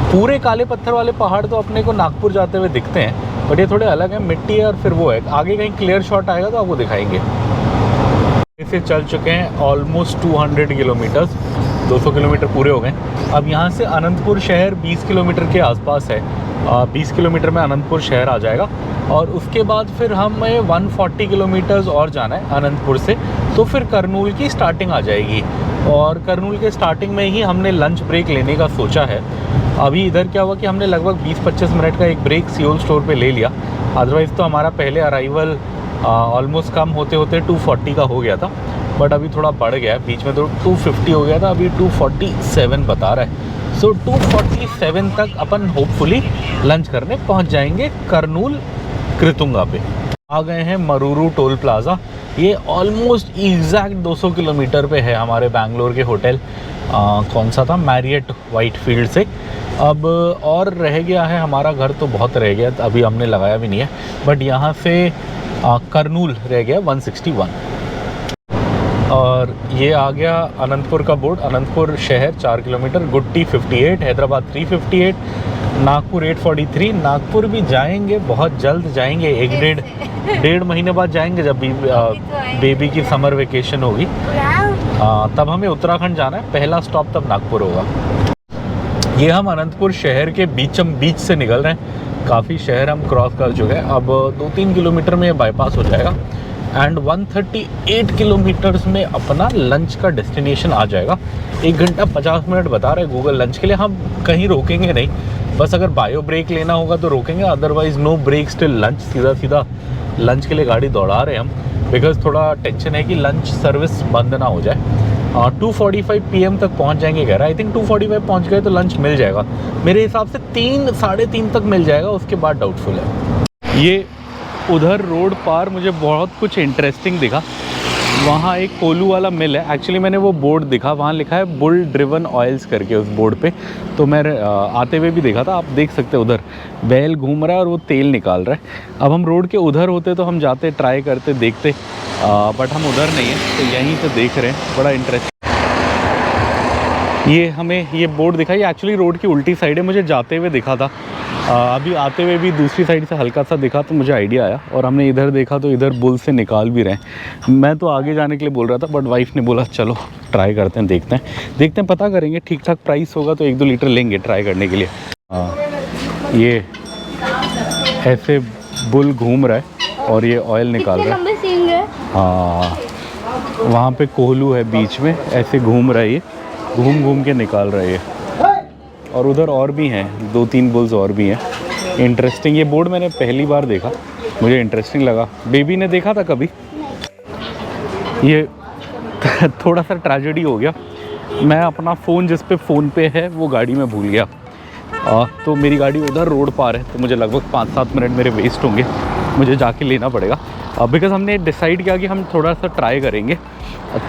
पूरे काले पत्थर वाले पहाड़ तो अपने को नागपुर जाते हुए दिखते हैं, बट ये थोड़े अलग है, मिट्टी है और फिर वो है। आगे कहीं क्लियर शॉट आएगा तो आपको दिखाएंगे। इसे चल चुके हैं ऑलमोस्ट 200 किलोमीटर्स, 200 किलोमीटर पूरे हो गए। अब यहाँ से अनंतपुर शहर 20 किलोमीटर के आसपास है। 20 किलोमीटर में अनंतपुर शहर आ जाएगा और उसके बाद फिर हमें 140 किलोमीटर्स और जाना है अनंतपुर से, तो फिर करनूल की स्टार्टिंग आ जाएगी। और करनूल के स्टार्टिंग में ही हमने लंच ब्रेक लेने का सोचा है। अभी इधर क्या हुआ कि हमने लगभग 20-25 मिनट का एक ब्रेक सियोल स्टोर पे ले लिया, अदरवाइज़ तो हमारा पहले अराइवल ऑलमोस्ट कम होते होते 240 का हो गया था, बट अभी थोड़ा बढ़ गया है। बीच में तो 250 हो गया था, अभी 247 बता रहा है। सो 247 तक अपन होपफुली लंच करने पहुंच जाएंगे करनूल कृतुंगा पे। आ गए हैं मरूरू टोल प्लाज़ा। ये ऑलमोस्ट एग्जैक्ट 200 किलोमीटर पे है हमारे बैंगलोर के होटल, कौन सा था, मैरियट वाइटफील्ड से। अब और रह गया है हमारा घर, तो बहुत रह गया, अभी हमने लगाया भी नहीं है, बट यहाँ से करनूल रह गया 161। और ये आ गया अनंतपुर का बोर्ड। अनंतपुर शहर 4 किलोमीटर, गुट्टी 58, हैदराबाद 358, नागपुर 843। नागपुर भी जाएंगे, बहुत जल्द जाएंगे, एक डेढ़ महीने बाद जाएंगे, जब बेबी की समर वेकेशन होगी तब हमें उत्तराखंड जाना है। पहला स्टॉप तब नागपुर होगा। ये हम अनंतपुर शहर के बीच से निकल रहे हैं। काफ़ी शहर हम क्रॉस कर चुके हैं। अब 2-3 किलोमीटर में बाईपास हो जाएगा एंड 138 किलोमीटर्स में अपना लंच का डेस्टिनेशन आ जाएगा। 1 घंटा 50 मिनट बता रहे गूगल लंच के लिए। हम कहीं रोकेंगे नहीं, बस अगर बायो ब्रेक लेना होगा तो रोकेंगे, otherwise no break still lunch. सीधा लंच के लिए गाड़ी दौड़ा रहे हैं हम, बिकॉज थोड़ा टेंशन है कि लंच सर्विस बंद ना हो जाए। 2:45 PM तक पहुंच जाएंगे कह रहा है। आई थिंक 2:45 पहुंच गए तो लंच मिल जाएगा मेरे हिसाब से, 3-3:30 तक मिल जाएगा, उसके बाद डाउटफुल है। ये उधर रोड पार मुझे बहुत कुछ इंटरेस्टिंग दिखा। वहाँ एक कोलू वाला मिल है। एक्चुअली मैंने वो बोर्ड दिखा, वहाँ लिखा है बुल ड्रिवन ऑयल्स करके उस बोर्ड पे, तो मैं आते हुए भी देखा था। आप देख सकते हैं उधर बैल घूम रहा है और वो तेल निकाल रहा है। अब हम रोड के उधर होते तो हम जाते, ट्राई करते, देखते, बट हम उधर नहीं है, तो यहीं से देख रहे हैं। बड़ा इंटरेस्ट। ये हमें ये बोर्ड दिखा, ये एक्चुअली रोड की उल्टी साइड है, मुझे जाते हुए दिखा था। अभी आते हुए भी दूसरी साइड से हल्का सा दिखा तो मुझे आइडिया आया, और हमने इधर देखा तो इधर बुल से निकाल भी रहे हैं। मैं तो आगे जाने के लिए बोल रहा था, बट वाइफ ने बोला चलो ट्राई करते हैं, देखते हैं, पता करेंगे। ठीक ठाक प्राइस होगा तो 1-2 लीटर लेंगे ट्राई करने के लिए। ये ऐसे बुल घूम रहा है और ये ऑयल निकाल रहा है। हाँ, वहाँ पे कोहलू है बीच में, ऐसे घूम रहा है, ये घूम के निकाल रहा है ये। और उधर और भी हैं, 2-3 बुल्स और भी हैं। इंटरेस्टिंग, ये बोर्ड मैंने पहली बार देखा, मुझे इंटरेस्टिंग लगा। बेबी ने देखा था कभी? ये थोड़ा सा ट्रेजेडी हो गया, मैं अपना फ़ोन जिस पे फ़ोन पे है वो गाड़ी में भूल गया। तो मेरी गाड़ी उधर रोड पार है, तो मुझे लगभग 5-7 मिनट मेरे वेस्ट होंगे, मुझे जाके लेना पड़ेगा। बिकॉज़ हमने डिसाइड किया कि हम थोड़ा सा ट्राई करेंगे।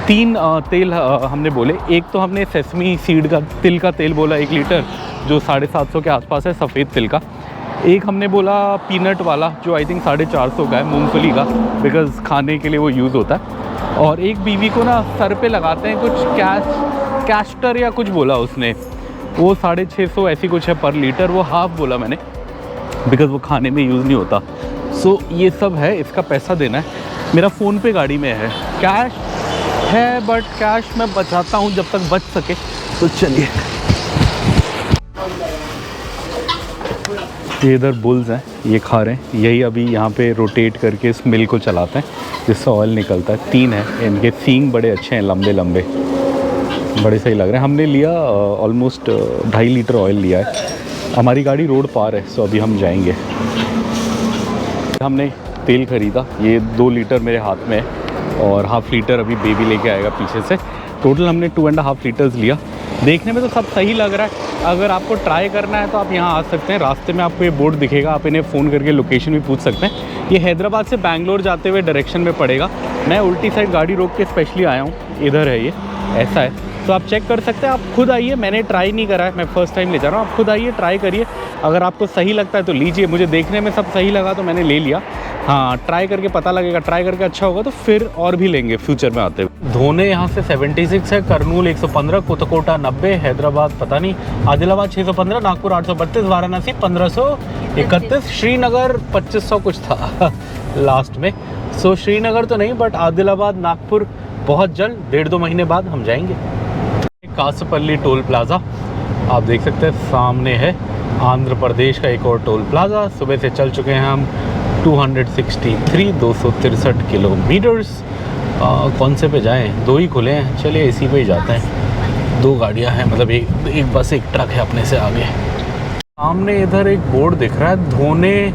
3 तेल हमने बोले। एक तो हमने सेसमी सीड का तिल का तेल बोला 1 लीटर, जो 750 के आसपास है, सफ़ेद तिल का। एक हमने बोला पीनट वाला, जो आई थिंक 450 का है, मूंगफली का, बिकॉज़ खाने के लिए वो यूज़ होता है। और एक बीवी को ना सर पे लगाते हैं, कुछ कैस्टर या कुछ बोला उसने, वो 650 ऐसी कुछ है पर लीटर, वो हाफ़ बोला मैंने, बिकॉज़ वो खाने में यूज़ नहीं होता। सो ये सब है, इसका पैसा देना है। मेरा फ़ोन पे गाड़ी में है, कैश है, बट कैश मैं बचाता हूँ जब तक बच सके। तो चलिए, ये इधर बुल्स हैं, ये खा रहे हैं, यही अभी यहाँ पे रोटेट करके इस मिल को चलाते हैं जिससे ऑयल निकलता है। 3 है, इनके सींग बड़े अच्छे हैं, लंबे लंबे, बड़े सही लग रहे हैं। हमने लिया ऑलमोस्ट 2.5 लीटर ऑयल लिया है। हमारी गाड़ी रोड पार है, सो अभी हम जाएंगे। हमने तेल ख़रीदा, ये 2 लीटर मेरे हाथ में है और 1/2 लीटर अभी बेबी लेके आएगा पीछे से। टोटल हमने 2.5 लीटर्स लिया। देखने में तो सब सही लग रहा है। अगर आपको ट्राई करना है तो आप यहाँ आ सकते हैं। रास्ते में आपको ये बोर्ड दिखेगा, आप इन्हें फ़ोन करके लोकेशन भी पूछ सकते हैं। ये हैदराबाद से बैंगलोर जाते हुए डायरेक्शन में पड़ेगा। मैं उल्टी साइड गाड़ी रोक के स्पेशली आया हूँ, इधर है ये, ऐसा है। तो आप चेक कर सकते हैं। आप खुद आइए, मैंने ट्राई नहीं करा है, मैं फ़र्स्ट टाइम ले जा रहा हूँ। आप खुद आइए, ट्राई करिए, अगर आपको सही लगता है तो लीजिए। मुझे देखने में सब सही लगा तो मैंने ले लिया। हाँ, ट्राई करके पता लगेगा, ट्राई करके अच्छा होगा तो फिर और भी लेंगे फ्यूचर में आते हुए। धोने यहाँ से 76 है, करनूल 115, कोतकोटा 90, हैदराबाद पता नहीं, आदिलाबाद 615, नागपुर 832, वाराणसी 1531, श्रीनगर 2500 कुछ था लास्ट में। सो श्रीनगर तो नहीं, बट आदिलाबाद नागपुर बहुत जल्द 1.5-2 महीने बाद हम जाएंगे। कासपल्ली टोल प्लाज़ा आप देख सकते हैं सामने है, आंध्र प्रदेश का एक और टोल प्लाज़ा। सुबह से चल चुके हैं हम 263 किलोमीटर्स। कौन से पे जाएं, 2 ही खुले हैं, चलिए इसी पे ही जाते हैं। 2 गाड़ियां हैं, मतलब एक बस एक ट्रक है अपने से आगे। सामने इधर एक बोर्ड दिख रहा है, धोने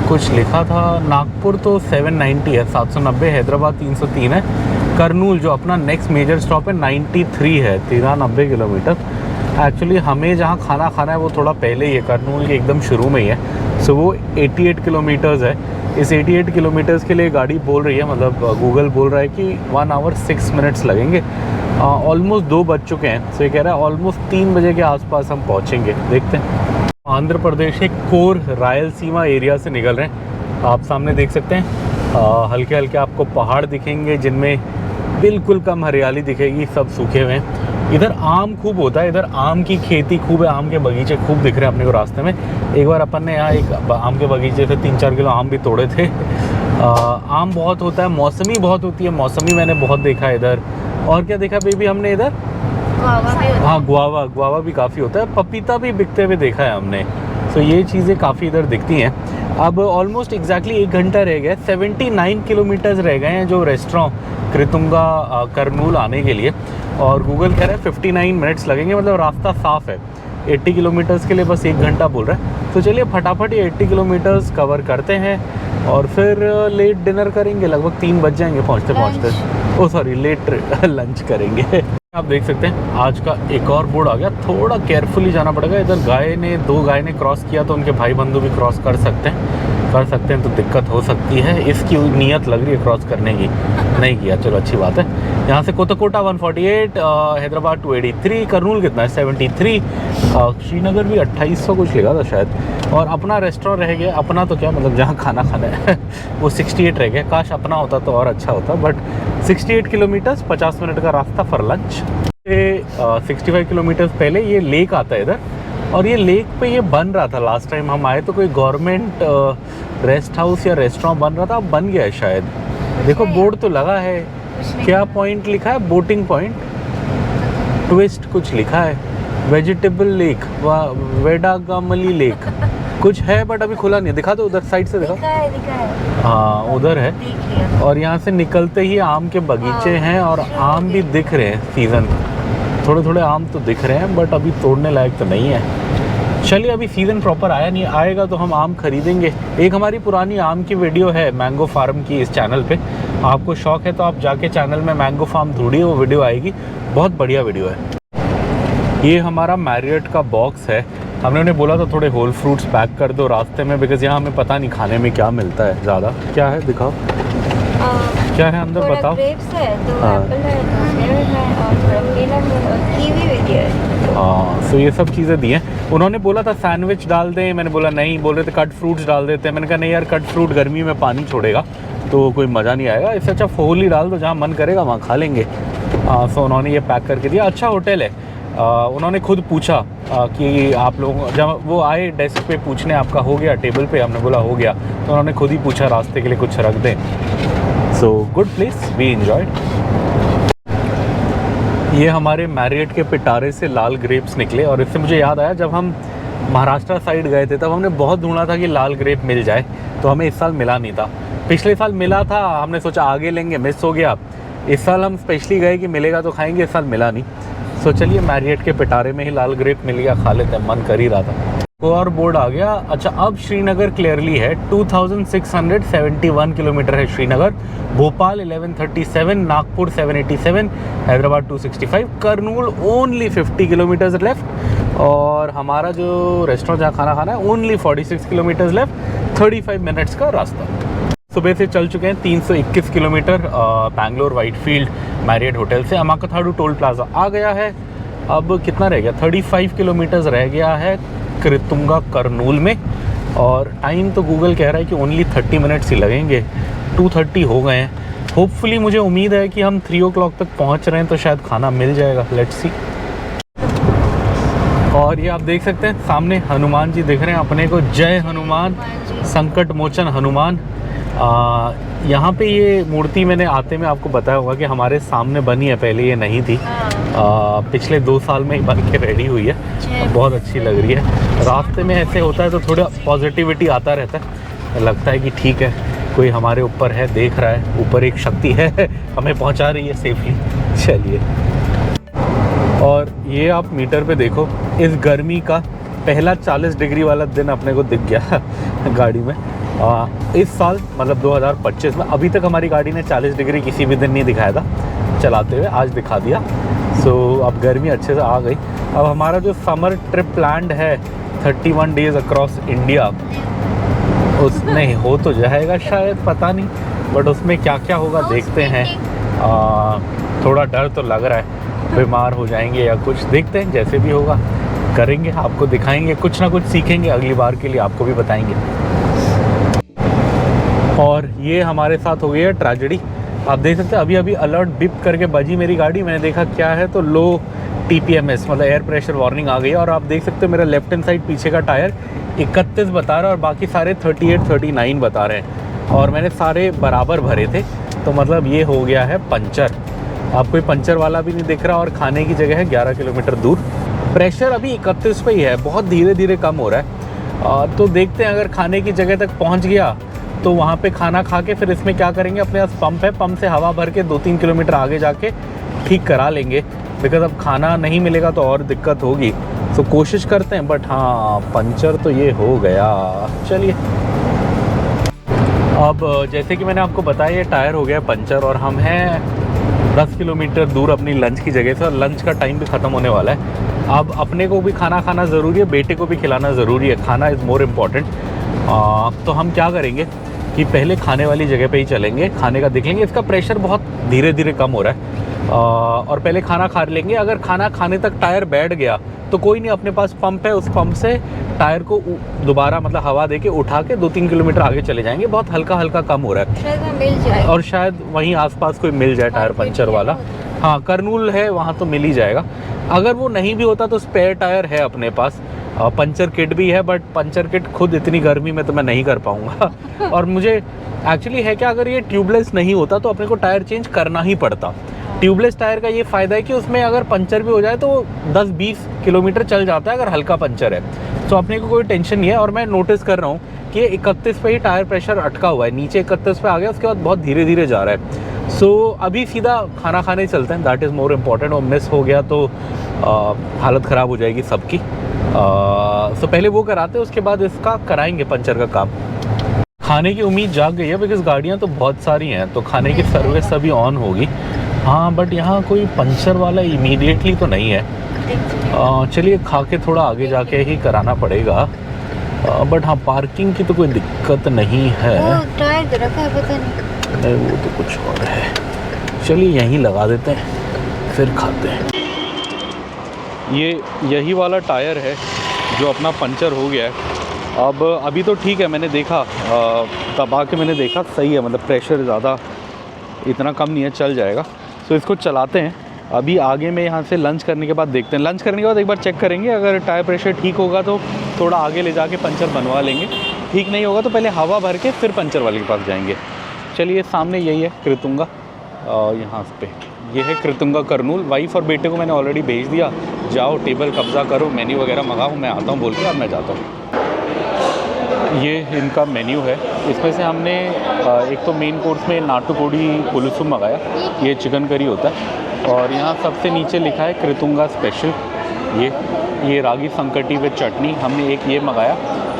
कुछ लिखा था। नागपुर तो 790 है, 790, हैदराबाद 303 है, करनूल जो अपना नेक्स्ट मेजर स्टॉप है 93 है, 93 किलोमीटर। एक्चुअली हमें जहाँ खाना खाना है वो थोड़ा पहले ही है, करनूल के एकदम शुरू में ही है। सो वो 88 किलोमीटर्स है। इस 88 किलोमीटर्स के लिए गाड़ी बोल रही है, मतलब गूगल बोल रहा है कि 1 आवर 6 मिनट्स लगेंगे। ऑलमोस्ट 2 बज चुके हैं, सो ये कह रहा है ऑलमोस्ट 3 बजे के आसपास हम पहुँचेंगे, देखते हैं। आंध्र प्रदेश के कोर रायलसीमा एरिया से निकल रहे हैं, आप सामने देख सकते हैं। हल्के हल्के आपको पहाड़ दिखेंगे जिनमें बिल्कुल कम हरियाली दिखेगी, सब सूखे हुए हैं। इधर आम खूब होता है, इधर आम की खेती खूब है, आम के बगीचे खूब दिख रहे हैं अपने को रास्ते में। एक बार अपन ने यहाँ एक आम के बगीचे से 3-4 किलो आम भी तोड़े थे। आम बहुत होता है, मौसमी बहुत होती है, मौसमी मैंने बहुत देखा है इधर। और क्या देखा बेबी हमने इधर? गुआवा भी होता है। हाँ, गुआवा भी काफ़ी होता है, पपीता भी बिकते हुए देखा है हमने। तो ये चीज़ें काफ़ी इधर दिखती हैं। अब ऑलमोस्ट एग्जैक्टली 1 घंटा रह गया, 79 किलोमीटर्स रह गए हैं जो रेस्टोरेंट कृतुंगा करनूल आने के लिए, और गूगल कह रहा है 59 मिनट्स लगेंगे, मतलब रास्ता साफ़ है। 80 किलोमीटर्स के लिए बस 1 घंटा बोल रहा है। तो चलिए फटाफट ये 80 किलोमीटर्स कवर करते हैं और फिर लेट डिनर करेंगे, लगभग 3 बज जाएंगे पहुँचते पहुँचते। ओ सॉरी, लेट लंच करेंगे। आप देख सकते हैं आज का एक और बोर्ड आ गया, थोड़ा केयरफुली जाना पड़ेगा। इधर 2 गाय ने क्रॉस किया तो उनके भाई बंधु भी क्रॉस कर सकते हैं तो दिक्कत हो सकती है। इसकी नियत लग रही है क्रॉस करने की, नहीं किया, चलो अच्छी बात है। यहाँ से कोतकोटा 148, हैदराबाद 283, करनूल कितना है 73, श्रीनगर भी 2800 कुछ लिखा था शायद। और अपना रेस्टोरेंट रह गया, अपना तो क्या मतलब जहाँ खाना खाना है वो 68 रह गया। काश अपना होता तो और अच्छा होता, बट 68 किलोमीटर्स 50 मिनट का रास्ता फॉर लंच। 65 किलोमीटर्स पहले ये लेक आता है इधर, और ये लेक पे ये बन रहा था लास्ट टाइम हम आए तो कोई गवर्नमेंट रेस्ट हाउस या रेस्टोरेंट बन रहा था, अब बन गया है शायद। देखो बोर्ड तो लगा है, क्या पॉइंट लिखा है, बोटिंग पॉइंट, ट्विस्ट कुछ लिखा है, वेजिटेबल लेक, वेडागामली लेक कुछ है, बट अभी खुला नहीं। दिखा दो उधर साइड से, दिखा। दिखा है। हाँ उधर है। देख लिया। और यहाँ से निकलते ही आम के बगीचे हैं, और आम भी दिख रहे हैं, सीज़न थोड़े थोड़े आम तो दिख रहे हैं, बट अभी तोड़ने लायक तो नहीं है। चलिए अभी सीज़न प्रॉपर आया नहीं, आएगा तो हम आम खरीदेंगे। एक हमारी पुरानी आम की वीडियो है मैंगो फार्म की इस चैनल पे, आपको शौक है तो आप जाके चैनल में मैंगो फार्म ढूंढिए, वो वीडियो आएगी, बहुत बढ़िया वीडियो है। ये हमारा मैरियट का बॉक्स है, हमने उन्हें बोला था थोड़े होल फ्रूट्स पैक कर दो रास्ते में, बिकॉज यहाँ हमें पता नहीं खाने में क्या मिलता है ज़्यादा। क्या है दिखाओ, क्या है अंदर बताओ। ग्रेप्स है, 2 हाँ। एप्पल है, 2 सेब है और थोड़ा केला है और कीवी भी दिया है। हाँ, सो ये सब चीज़ें दी हैं। उन्होंने बोला था सैंडविच डाल दें, मैंने बोला नहीं, बोल रहे थे कट फ्रूट्स डाल देते हैं। मैंने कहा नहीं यार, कट फ्रूट गर्मी में पानी छोड़ेगा तो कोई मज़ा नहीं आएगा, इससे अच्छा फोल ही डाल दो, जहाँ मन करेगा वहाँ खा लेंगे। सो उन्होंने ये पैक करके दिया। अच्छा होटल है। उन्होंने खुद पूछा कि आप लोग, जब वो आए डेस्क पे पूछने आपका हो गया टेबल पे, हमने बोला हो गया, तो उन्होंने खुद ही पूछा रास्ते के लिए कुछ रख दें। So good place, we enjoyed. ये हमारे मैरियट के पिटारे से लाल ग्रेप्स निकले, और इससे मुझे याद आया जब हम महाराष्ट्र साइड गए थे तब हमने बहुत ढूंढा था कि लाल ग्रेप मिल जाए, तो हमें इस साल मिला नहीं था। पिछले साल मिला था, हमने सोचा आगे लेंगे, मिस हो गया। इस साल हम स्पेशली गए कि मिलेगा तो खाएंगे, इस साल मिला नहीं। सो चलिए मैरियट के पिटारे में ही लाल ग्रेप मिल गया, खा लेते हैं, मन कर ही रहा था। और बोर्ड आ गया। अच्छा अब श्रीनगर क्लियरली है, 2671 किलोमीटर है Srinagar, Bhopal 1137, Nagpur 787, Hyderabad 265, Kurnool only 50 kilometres left, और हमारा जो रेस्टोरेंट जहाँ खाना खाना है ओनली 46 किलोमीटर्स लेफ्ट, 35 मिनट्स का रास्ता। सुबह से चल चुके हैं 321 kilometre Bangalore Whitefield Marriott hotel से। अमाकाथाडू टोल प्लाजा आ गया है। अब कितना रह गया, 35 किलोमीटर्स रह गया है कृतुंगा कर्नूल में। और टाइम तो गूगल कह रहा है कि ओनली 30 मिनट्स ही लगेंगे, 2:30 हो गए हैं। होपफुली मुझे उम्मीद है कि हम 3 o'clock तक पहुंच रहे हैं, तो शायद खाना मिल जाएगा, लेट्स सी। और ये आप देख सकते हैं सामने हनुमान जी दिख रहे हैं अपने को। जय हनुमान, संकट मोचन हनुमान। यहाँ पे ये मूर्ति मैंने आते में आपको बताया होगा कि हमारे सामने बनी है, पहले ये नहीं थी। पिछले 2 साल में ही बन के रेडी हुई है, बहुत अच्छी लग रही है। रास्ते में ऐसे होता है तो थोड़ा पॉजिटिविटी आता रहता है, लगता है कि ठीक है कोई हमारे ऊपर है, देख रहा है, ऊपर एक शक्ति है हमें पहुंचा रही है सेफली। चलिए, और ये आप मीटर पे देखो, इस गर्मी का पहला 40 डिग्री वाला दिन अपने को दिख गया गाड़ी में। इस साल मतलब 2025 में अभी तक हमारी गाड़ी ने 40 डिग्री किसी भी दिन नहीं दिखाया था चलाते हुए, आज दिखा दिया। सो अब गर्मी अच्छे से आ गई। अब हमारा जो समर ट्रिप प्लान्ड है 31 डेज़ अक्रॉस इंडिया, उसमें हो तो जाएगा शायद, पता नहीं, बट उसमें क्या क्या होगा देखते हैं। थोड़ा डर तो लग रहा है बीमार हो जाएंगे या कुछ, देखते हैं जैसे भी होगा करेंगे, आपको दिखाएंगे, कुछ ना कुछ सीखेंगे, अगली बार के लिए आपको भी बताएंगे। और ये हमारे साथ हो गई है ट्रेजेडी। आप देख सकते हैं अभी अभी अलर्ट बिप करके बजी मेरी गाड़ी, मैंने देखा क्या है तो लो TPMS मतलब एयर प्रेशर वार्निंग आ गई है। और आप देख सकते हो मेरा लेफ्ट हैंड साइड पीछे का टायर 31 बता रहा है और बाकी सारे 38 39 बता रहे हैं, और मैंने सारे बराबर भरे थे, तो मतलब ये हो गया है पंचर। आप कोई पंचर वाला भी नहीं दिख रहा, और खाने की जगह है 11 किलोमीटर दूर। प्रेशर अभी 31 पे ही है, बहुत धीरे धीरे कम हो रहा है। तो देखते हैं अगर खाने की जगह तक पहुंच गया तो वहाँ पे खाना खा के फिर इसमें क्या करेंगे, अपने पास पंप है, पंप से हवा भर के 2-3 किलोमीटर आगे जाके ठीक करा लेंगे, बिकॉज अब खाना नहीं मिलेगा तो और दिक्कत होगी। तो कोशिश करते हैं, बट हाँ पंचर तो ये हो गया। चलिए, अब जैसे कि मैंने आपको बताया ये टायर हो गया पंचर, और हम हैं 10 किलोमीटर दूर अपनी लंच की जगह से, और लंच का टाइम भी ख़त्म होने वाला है। अब अपने को भी खाना खाना ज़रूरी है, बेटे को भी खिलाना ज़रूरी है, खाना इज़ मोर इम्पॉर्टेंट। तो हम क्या करेंगे कि पहले खाने वाली जगह पे ही चलेंगे, खाने का देख लेंगे। इसका प्रेशर बहुत धीरे धीरे कम हो रहा है, और पहले खाना खा लेंगे। अगर खाना खाने तक टायर बैठ गया तो कोई नहीं, अपने पास पंप है, उस पंप से टायर को दोबारा मतलब हवा देके उठा के 2-3 किलोमीटर आगे चले जाएंगे। बहुत हल्का हल्का कम हो रहा है, शायद मिल जाए, और शायद वहीं आसपास कोई मिल जाए टायर पंचर वाला। हाँ, कर्नूल है, वहाँ तो मिल ही जाएगा। अगर वो नहीं भी होता तो स्पेयर टायर है अपने पास, पंचर किट भी है, बट पंचर किट खुद इतनी गर्मी में तो मैं नहीं कर पाऊँगा। और मुझे एक्चुअली है क्या, अगर ये ट्यूबलेस नहीं होता तो अपने को टायर चेंज करना ही पड़ता। ट्यूबलेस टायर का ये फ़ायदा है कि उसमें अगर पंचर भी हो जाए तो 10-20 किलोमीटर चल जाता है अगर हल्का पंचर है, तो अपने को कोई टेंशन नहीं है। और मैं नोटिस कर रहा हूँ कि 31 पे ही टायर प्रेशर अटका हुआ है, नीचे 31 पे आ गया, उसके बाद बहुत धीरे धीरे जा रहा है। सो अभी सीधा खाना खाने चलते हैं, दैट इज़ मोर इम्पॉर्टेंट। और मिस हो गया तो हालत ख़राब हो जाएगी सबकी। सो पहले वो कराते हैं, उसके बाद इसका कराएंगे पंचर का काम। खाने की उम्मीद जाग गई है, बिकॉज गाड़ियाँ तो बहुत सारी हैं, तो खाने की सर्विस सभी ऑन होगी। हाँ, बट यहाँ कोई पंचर वाला इमीडिएटली तो नहीं है। चलिए खा के थोड़ा आगे जाके ही कराना पड़ेगा। बट हाँ, पार्किंग की तो कोई दिक्कत नहीं है। टायर तो रखा है, पता नहीं, वो तो कुछ और है। चलिए यहीं लगा देते हैं, फिर खाते हैं। यही वाला टायर है जो अपना पंचर हो गया है। अब अभी तो ठीक है, मैंने देखा दबा के मैंने देखा सही है, मतलब प्रेशर ज़्यादा इतना कम नहीं है, चल जाएगा। तो इसको चलाते हैं। अभी आगे में यहाँ से लंच करने के बाद देखते हैं, लंच करने के बाद एक बार चेक करेंगे, अगर टायर प्रेशर ठीक होगा तो थोड़ा आगे ले जाके पंचर बनवा लेंगे, ठीक नहीं होगा तो पहले हवा भर के फिर पंचर वाले के पास जाएंगे। चलिए, सामने यही है कृतुंगा, यहाँ पे ये है कृतुंगा कर्नूल। वाइफ और बेटे को मैंने ऑलरेडी भेज दिया, जाओ टेबल कब्जा करो, मेन्यू वगैरह मंगाओ, मैं आता हूँ बोल के। अब मैं जाता हूँ। ये इनका मेन्यू है, इसमें से हमने एक तो मेन कोर्स में नाटुकोडी पुलुसुम मंगाया, ये चिकन करी होता है। और यहाँ सबसे नीचे लिखा है कृतुंगा स्पेशल, ये रागी संकटी विद चटनी, हमने एक ये मंगाया।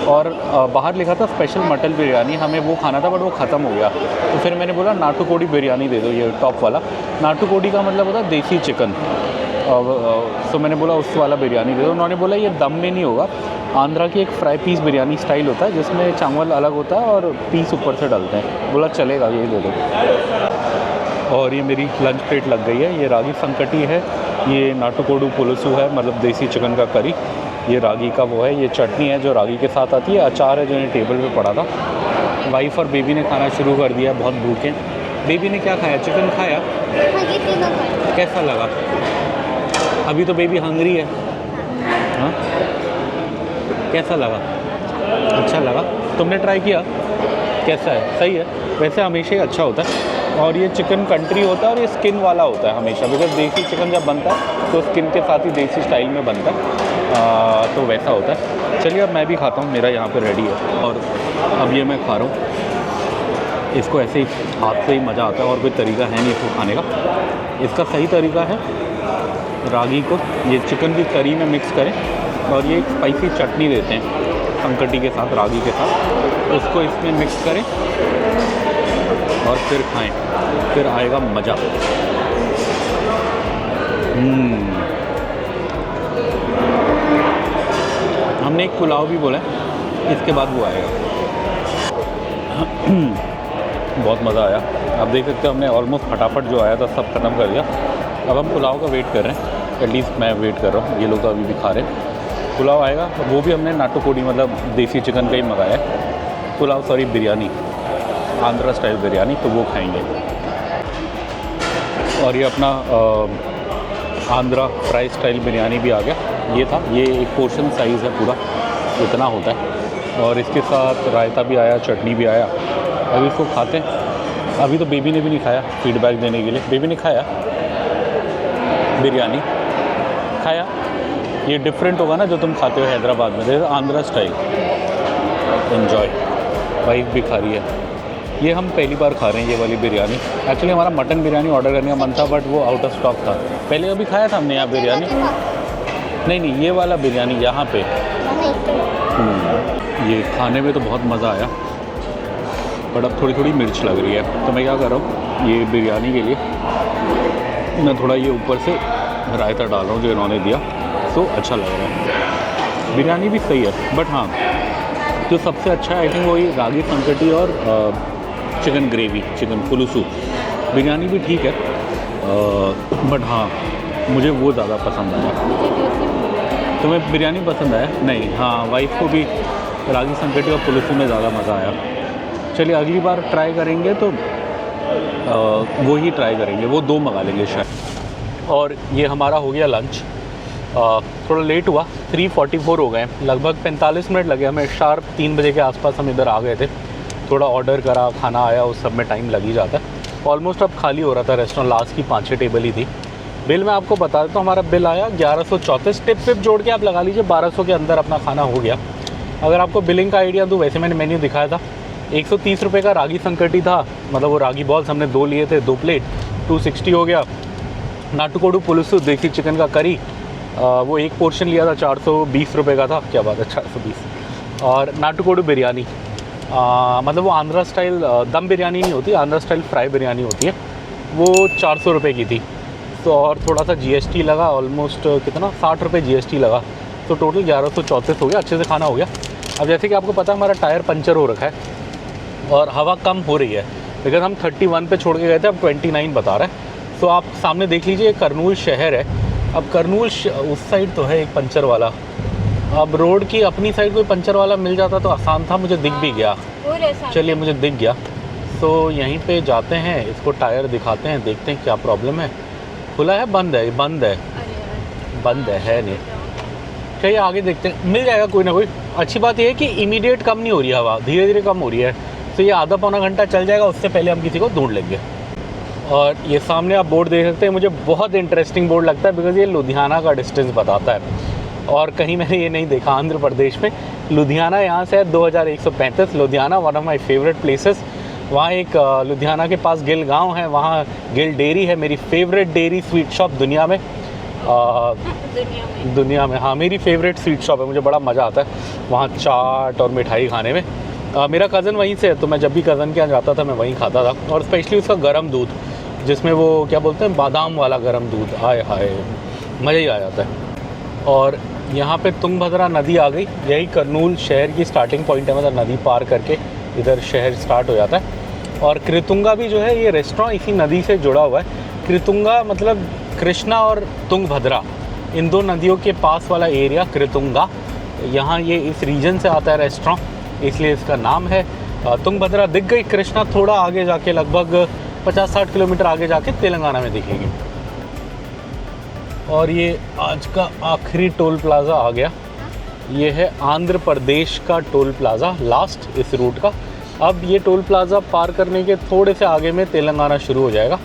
और बाहर लिखा था स्पेशल मटन बिरयानी, हमें वो खाना था बट वो ख़त्म हो गया, तो फिर मैंने बोला नाटुकोडी बिरयानी दे दो, ये टॉप वाला। नाटुकोडी का मतलब होता है देसी चिकन, तो मैंने बोला उस वाला बिरयानी दे दो। उन्होंने बोला ये दम में नहीं होगा, आंध्रा की एक फ्राई पीस बिरयानी स्टाइल होता है जिसमें चावल अलग होता है और पीस ऊपर से डलते हैं। बोला चलेगा, ये दे दो। और ये मेरी लंच प्लेट लग गई है। ये रागी संकटी है, ये नाटुकोडू पुलुसु है, मतलब देसी चिकन का करी। ये रागी का वो है, ये चटनी है जो रागी के साथ आती है, अचार है जो ये टेबल पे पड़ा था। वाइफ और बेबी ने खाना शुरू कर दिया, बहुत भूखे। बेबी ने क्या खाया? चिकन खाया? कैसा लगा? अभी तो बेबी हंग्री है। हाँ, कैसा लगा? अच्छा लगा? तुमने ट्राई किया? कैसा है? सही है? वैसे हमेशा ही अच्छा होता है। और ये चिकन कंट्री होता है और ये स्किन वाला होता है हमेशा, बिकॉज देसी चिकन जब बनता है तो स्किन के साथ ही देसी स्टाइल में बनता है, तो वैसा होता है। चलिए अब मैं भी खाता हूँ, मेरा यहाँ पे रेडी है और अब ये मैं खा रहा हूँ। इसको ऐसे ही हाथ से ही मज़ा आता है और कोई तरीका है नहीं इसको खाने का। इसका सही तरीका है रागी को ये चिकन की करी में मिक्स करें और ये एक स्पाइसी चटनी देते हैं संकटी के साथ, रागी के साथ, उसको इसमें मिक्स करें और फिर खाएं, फिर आएगा मज़ा। हमने एक पुलाव भी बोला है, इसके बाद वो आएगा। बहुत मज़ा आया। आप देख सकते हो हमने ऑलमोस्ट फटाफट जो आया था सब ख़त्म कर दिया। अब हम पुलाव का वेट कर रहे हैं, एटलीस्ट मैं वेट कर रहा हूँ, ये लोग अभी भी खा रहे हैं। पुलाव आएगा, वो भी हमने नाटुकोडी मतलब देसी चिकन का ही मंगाया है। पुलाव सॉरी बिरयानी, आंध्रा स्टाइल बिरयानी, तो वो खाएंगे। और ये अपना आंध्रा फ्राई स्टाइल बिरयानी भी आ गया। ये था, ये एक पोर्शन साइज़ है पूरा, इतना होता है। और इसके साथ रायता भी आया, चटनी भी आया। अभी इसको खाते हैं। अभी तो बेबी ने भी नहीं खाया, फीडबैक देने के लिए। बेबी ने खाया बिरयानी? खाया? ये डिफरेंट होगा ना जो तुम खाते हो हैदराबाद में, जैसे आंध्रा स्टाइल। एन्जॉय। वाइफ भी खा रही है। ये हम पहली बार खा रहे हैं ये वाली बिरयानी। एक्चुअली हमारा मटन बिरयानी ऑर्डर करने का मन था बट वो आउट ऑफ स्टॉक था। पहले कभी खाया था हमने यहाँ बिरयानी? नहीं, ये वाला बिरयानी यहाँ पे। ये खाने में तो बहुत मज़ा आया बट अब थोड़ी थोड़ी मिर्च लग रही है, तो मैं क्या कर रहा हूँ, ये बिरयानी के लिए मैं थोड़ा ये ऊपर से रायता डाल रहा हूँ जो इन्होंने दिया, तो अच्छा लग रहा है। बिरयानी भी सही है बट हाँ, जो सबसे अच्छा है आई थिंक वही रागी संकटी और चिकन ग्रेवी, चिकन पुलुसु। बिरयानी भी ठीक है बट हाँ, मुझे वो ज़्यादा पसंद आया। तुम्हें बिरयानी पसंद आया? नहीं, हाँ, वाइफ को भी रागी संकटी और पुलुसु में ज़्यादा मज़ा आया। चलिए अगली बार ट्राई करेंगे तो वो ही ट्राई करेंगे, वो 2 मंगा लेंगे शायद। और ये हमारा हो गया लंच। थोड़ा लेट हुआ, 3:44 हो गए, लगभग 45 मिनट लगे हमें। शार्प 3 बजे के आसपास हम इधर आ गए थे। थोड़ा ऑर्डर करा, खाना आया, उस सब में टाइम लग ही जाता है। ऑलमोस्ट अब खाली हो रहा था रेस्टोरेंट, लास्ट की 5-6 टेबल ही थी। बिल मैं आपको बता देता हूँ, हमारा बिल आया 1134। टिप विप जोड़ के आप लगा लीजिए 1200 के अंदर अपना खाना हो गया। अगर आपको बिलिंग का आइडिया दूँ, वैसे मैंने मेन्यू दिखाया था। 130 रुपये का रागी संकटी था, मतलब वो रागी बॉल्स हमने 2 लिए थे, 2 प्लेट, 260 हो गया। नाटुकोडू पुलुसु देसी चिकन का करी, वो एक पोर्शन लिया था, 420 रुपये का था। क्या बात है, 420। और नाटुकोडू बिरयानी, मतलब वो आंध्रा स्टाइल दम बिरयानी नहीं होती, आंध्रा स्टाइल फ्राई बिरयानी होती है, वो 400 रुपये की थी। तो और थोड़ा सा जीएसटी लगा, ऑलमोस्ट कितना 60 रुपये जीएसटी लगा, तो टोटल 1134 हो गया। अच्छे से खाना हो गया। अब जैसे कि आपको पता है हमारा टायर पंचर हो रखा है और हवा कम हो रही है, बिकॉज हम 31 पे छोड़ के गए थे, अब 29 बता रहा है। तो आप सामने देख लीजिए, करनूल शहर है। अब करनूल उस साइड तो है एक पंचर वाला, अब रोड की अपनी साइड कोई पंचर वाला मिल जाता तो आसान था, मुझे दिख भी गया। चलिए मुझे दिख गया, तो यहीं पे जाते हैं, इसको टायर दिखाते हैं, देखते हैं क्या प्रॉब्लम है। खुला है, बंद है? बंद है, बंद है नहीं। चलिए आगे देखते हैं, मिल जाएगा कोई ना कोई। अच्छी बात यह है कि इमीडिएट कम नहीं हो रही है हवा, धीरे धीरे कम हो रही है, तो ये आधा पौना घंटा चल जाएगा, उससे पहले हम किसी को ढूंढ लेंगे। और ये सामने आप बोर्ड देख सकते हैं, मुझे बहुत इंटरेस्टिंग बोर्ड लगता है, बिकॉज ये लुधियाना का डिस्टेंस बताता है और कहीं मैंने ये नहीं देखा आंध्र प्रदेश में। लुधियाना यहाँ से है 2135, Ludhiana one of my favourite places. वहाँ एक लुधियाना के पास गिल गांव है, वहाँ गिल डेयरी है, मेरी फेवरेट डेयरी स्वीट शॉप दुनिया में। दुनिया में हाँ, मेरी फेवरेट स्वीट शॉप है, मुझे बड़ा मज़ा आता है वहाँ चाट और मिठाई खाने में। मेरा कज़न वहीं से है, तो मैं जब भी कज़न के यहाँ जाता था मैं वहीं खाता था। और स्पेशली उसका गर्म दूध, जिसमें वो क्या बोलते हैं, बादाम वाला गर्म दूध, आए हाय मज़ा ही आ जाता है। और यहाँ पे तुंगभद्रा नदी आ गई। यही करनूल शहर की स्टार्टिंग पॉइंट है, मतलब नदी पार करके इधर शहर स्टार्ट हो जाता है। और कृतुंगा भी जो है ये रेस्टोरेंट इसी नदी से जुड़ा हुआ है। कृतुंगा मतलब कृष्णा और तुंगभद्रा इन दो नदियों के पास वाला एरिया कृतुंगा, यहाँ ये इस रीजन से आता है रेस्टोरेंट, इसलिए इसका नाम है। तुंगभद्रा दिख गई, कृष्णा थोड़ा आगे जाके लगभग 50-60 किलोमीटर आगे जाके तेलंगाना में दिखेगी। और ये आज का आखिरी टोल प्लाज़ा आ गया। ये है आंध्र प्रदेश का टोल प्लाज़ा, लास्ट इस रूट का। अब ये टोल प्लाज़ा पार करने के थोड़े से आगे में तेलंगाना शुरू हो जाएगा,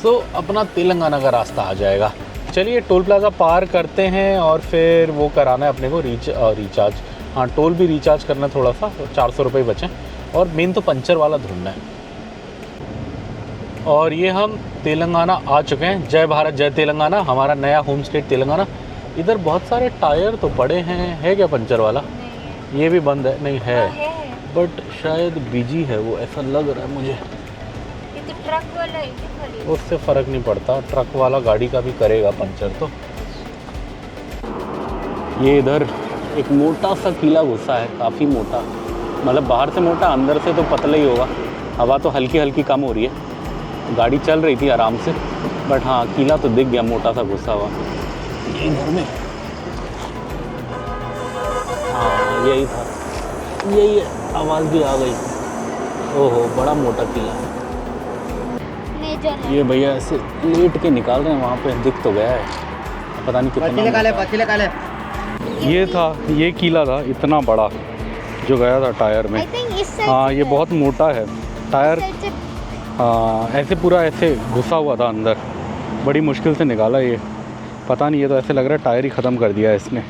सो अपना तेलंगाना का रास्ता आ जाएगा। चलिए टोल प्लाज़ा पार करते हैं और फिर वो कराना है अपने को रिचार्ज। हाँ, टोल भी रिचार्ज करना है थोड़ा सा, 400 रुपये बचें। और मेन तो पंचर वाला ढूंढना है। और ये हम तेलंगाना आ चुके हैं। जय भारत जय तेलंगाना, हमारा नया होम स्टेट तेलंगाना। इधर बहुत सारे टायर तो पड़े हैं, है क्या पंचर वाला? ये भी बंद है, नहीं है बट शायद बिजी है वो, ऐसा लग रहा है मुझे। ये तो ट्रक वाला है क्या खाली? उससे फ़र्क नहीं पड़ता, ट्रक वाला गाड़ी का भी करेगा पंचर तो। ये इधर एक मोटा सा किला घुसा है, काफ़ी मोटा, मतलब बाहर से मोटा, अंदर से तो पतला ही होगा। हवा तो हल्की हल्की कम हो रही है, गाड़ी चल रही थी आराम से, बट हाँ किला तो दिख गया मोटा सा घुसा हुआ। ये इधर में, हाँ यही था, यही आवाज़ भी आ गई। ओहो बड़ा मोटा किला है। ये भैया ऐसे लेट के निकाल रहे हैं, वहाँ पे दिख तो गया है, पता नहीं कितना। ये था, ये किला था इतना बड़ा जो गया था टायर में। हाँ ये बहुत मोटा है टायर। हाँ ऐसे पूरा ऐसे घुसा हुआ था अंदर, बड़ी मुश्किल से निकाला ये। पता नहीं, ये तो ऐसे लग रहा है टायर ही ख़त्म कर दिया है इसने।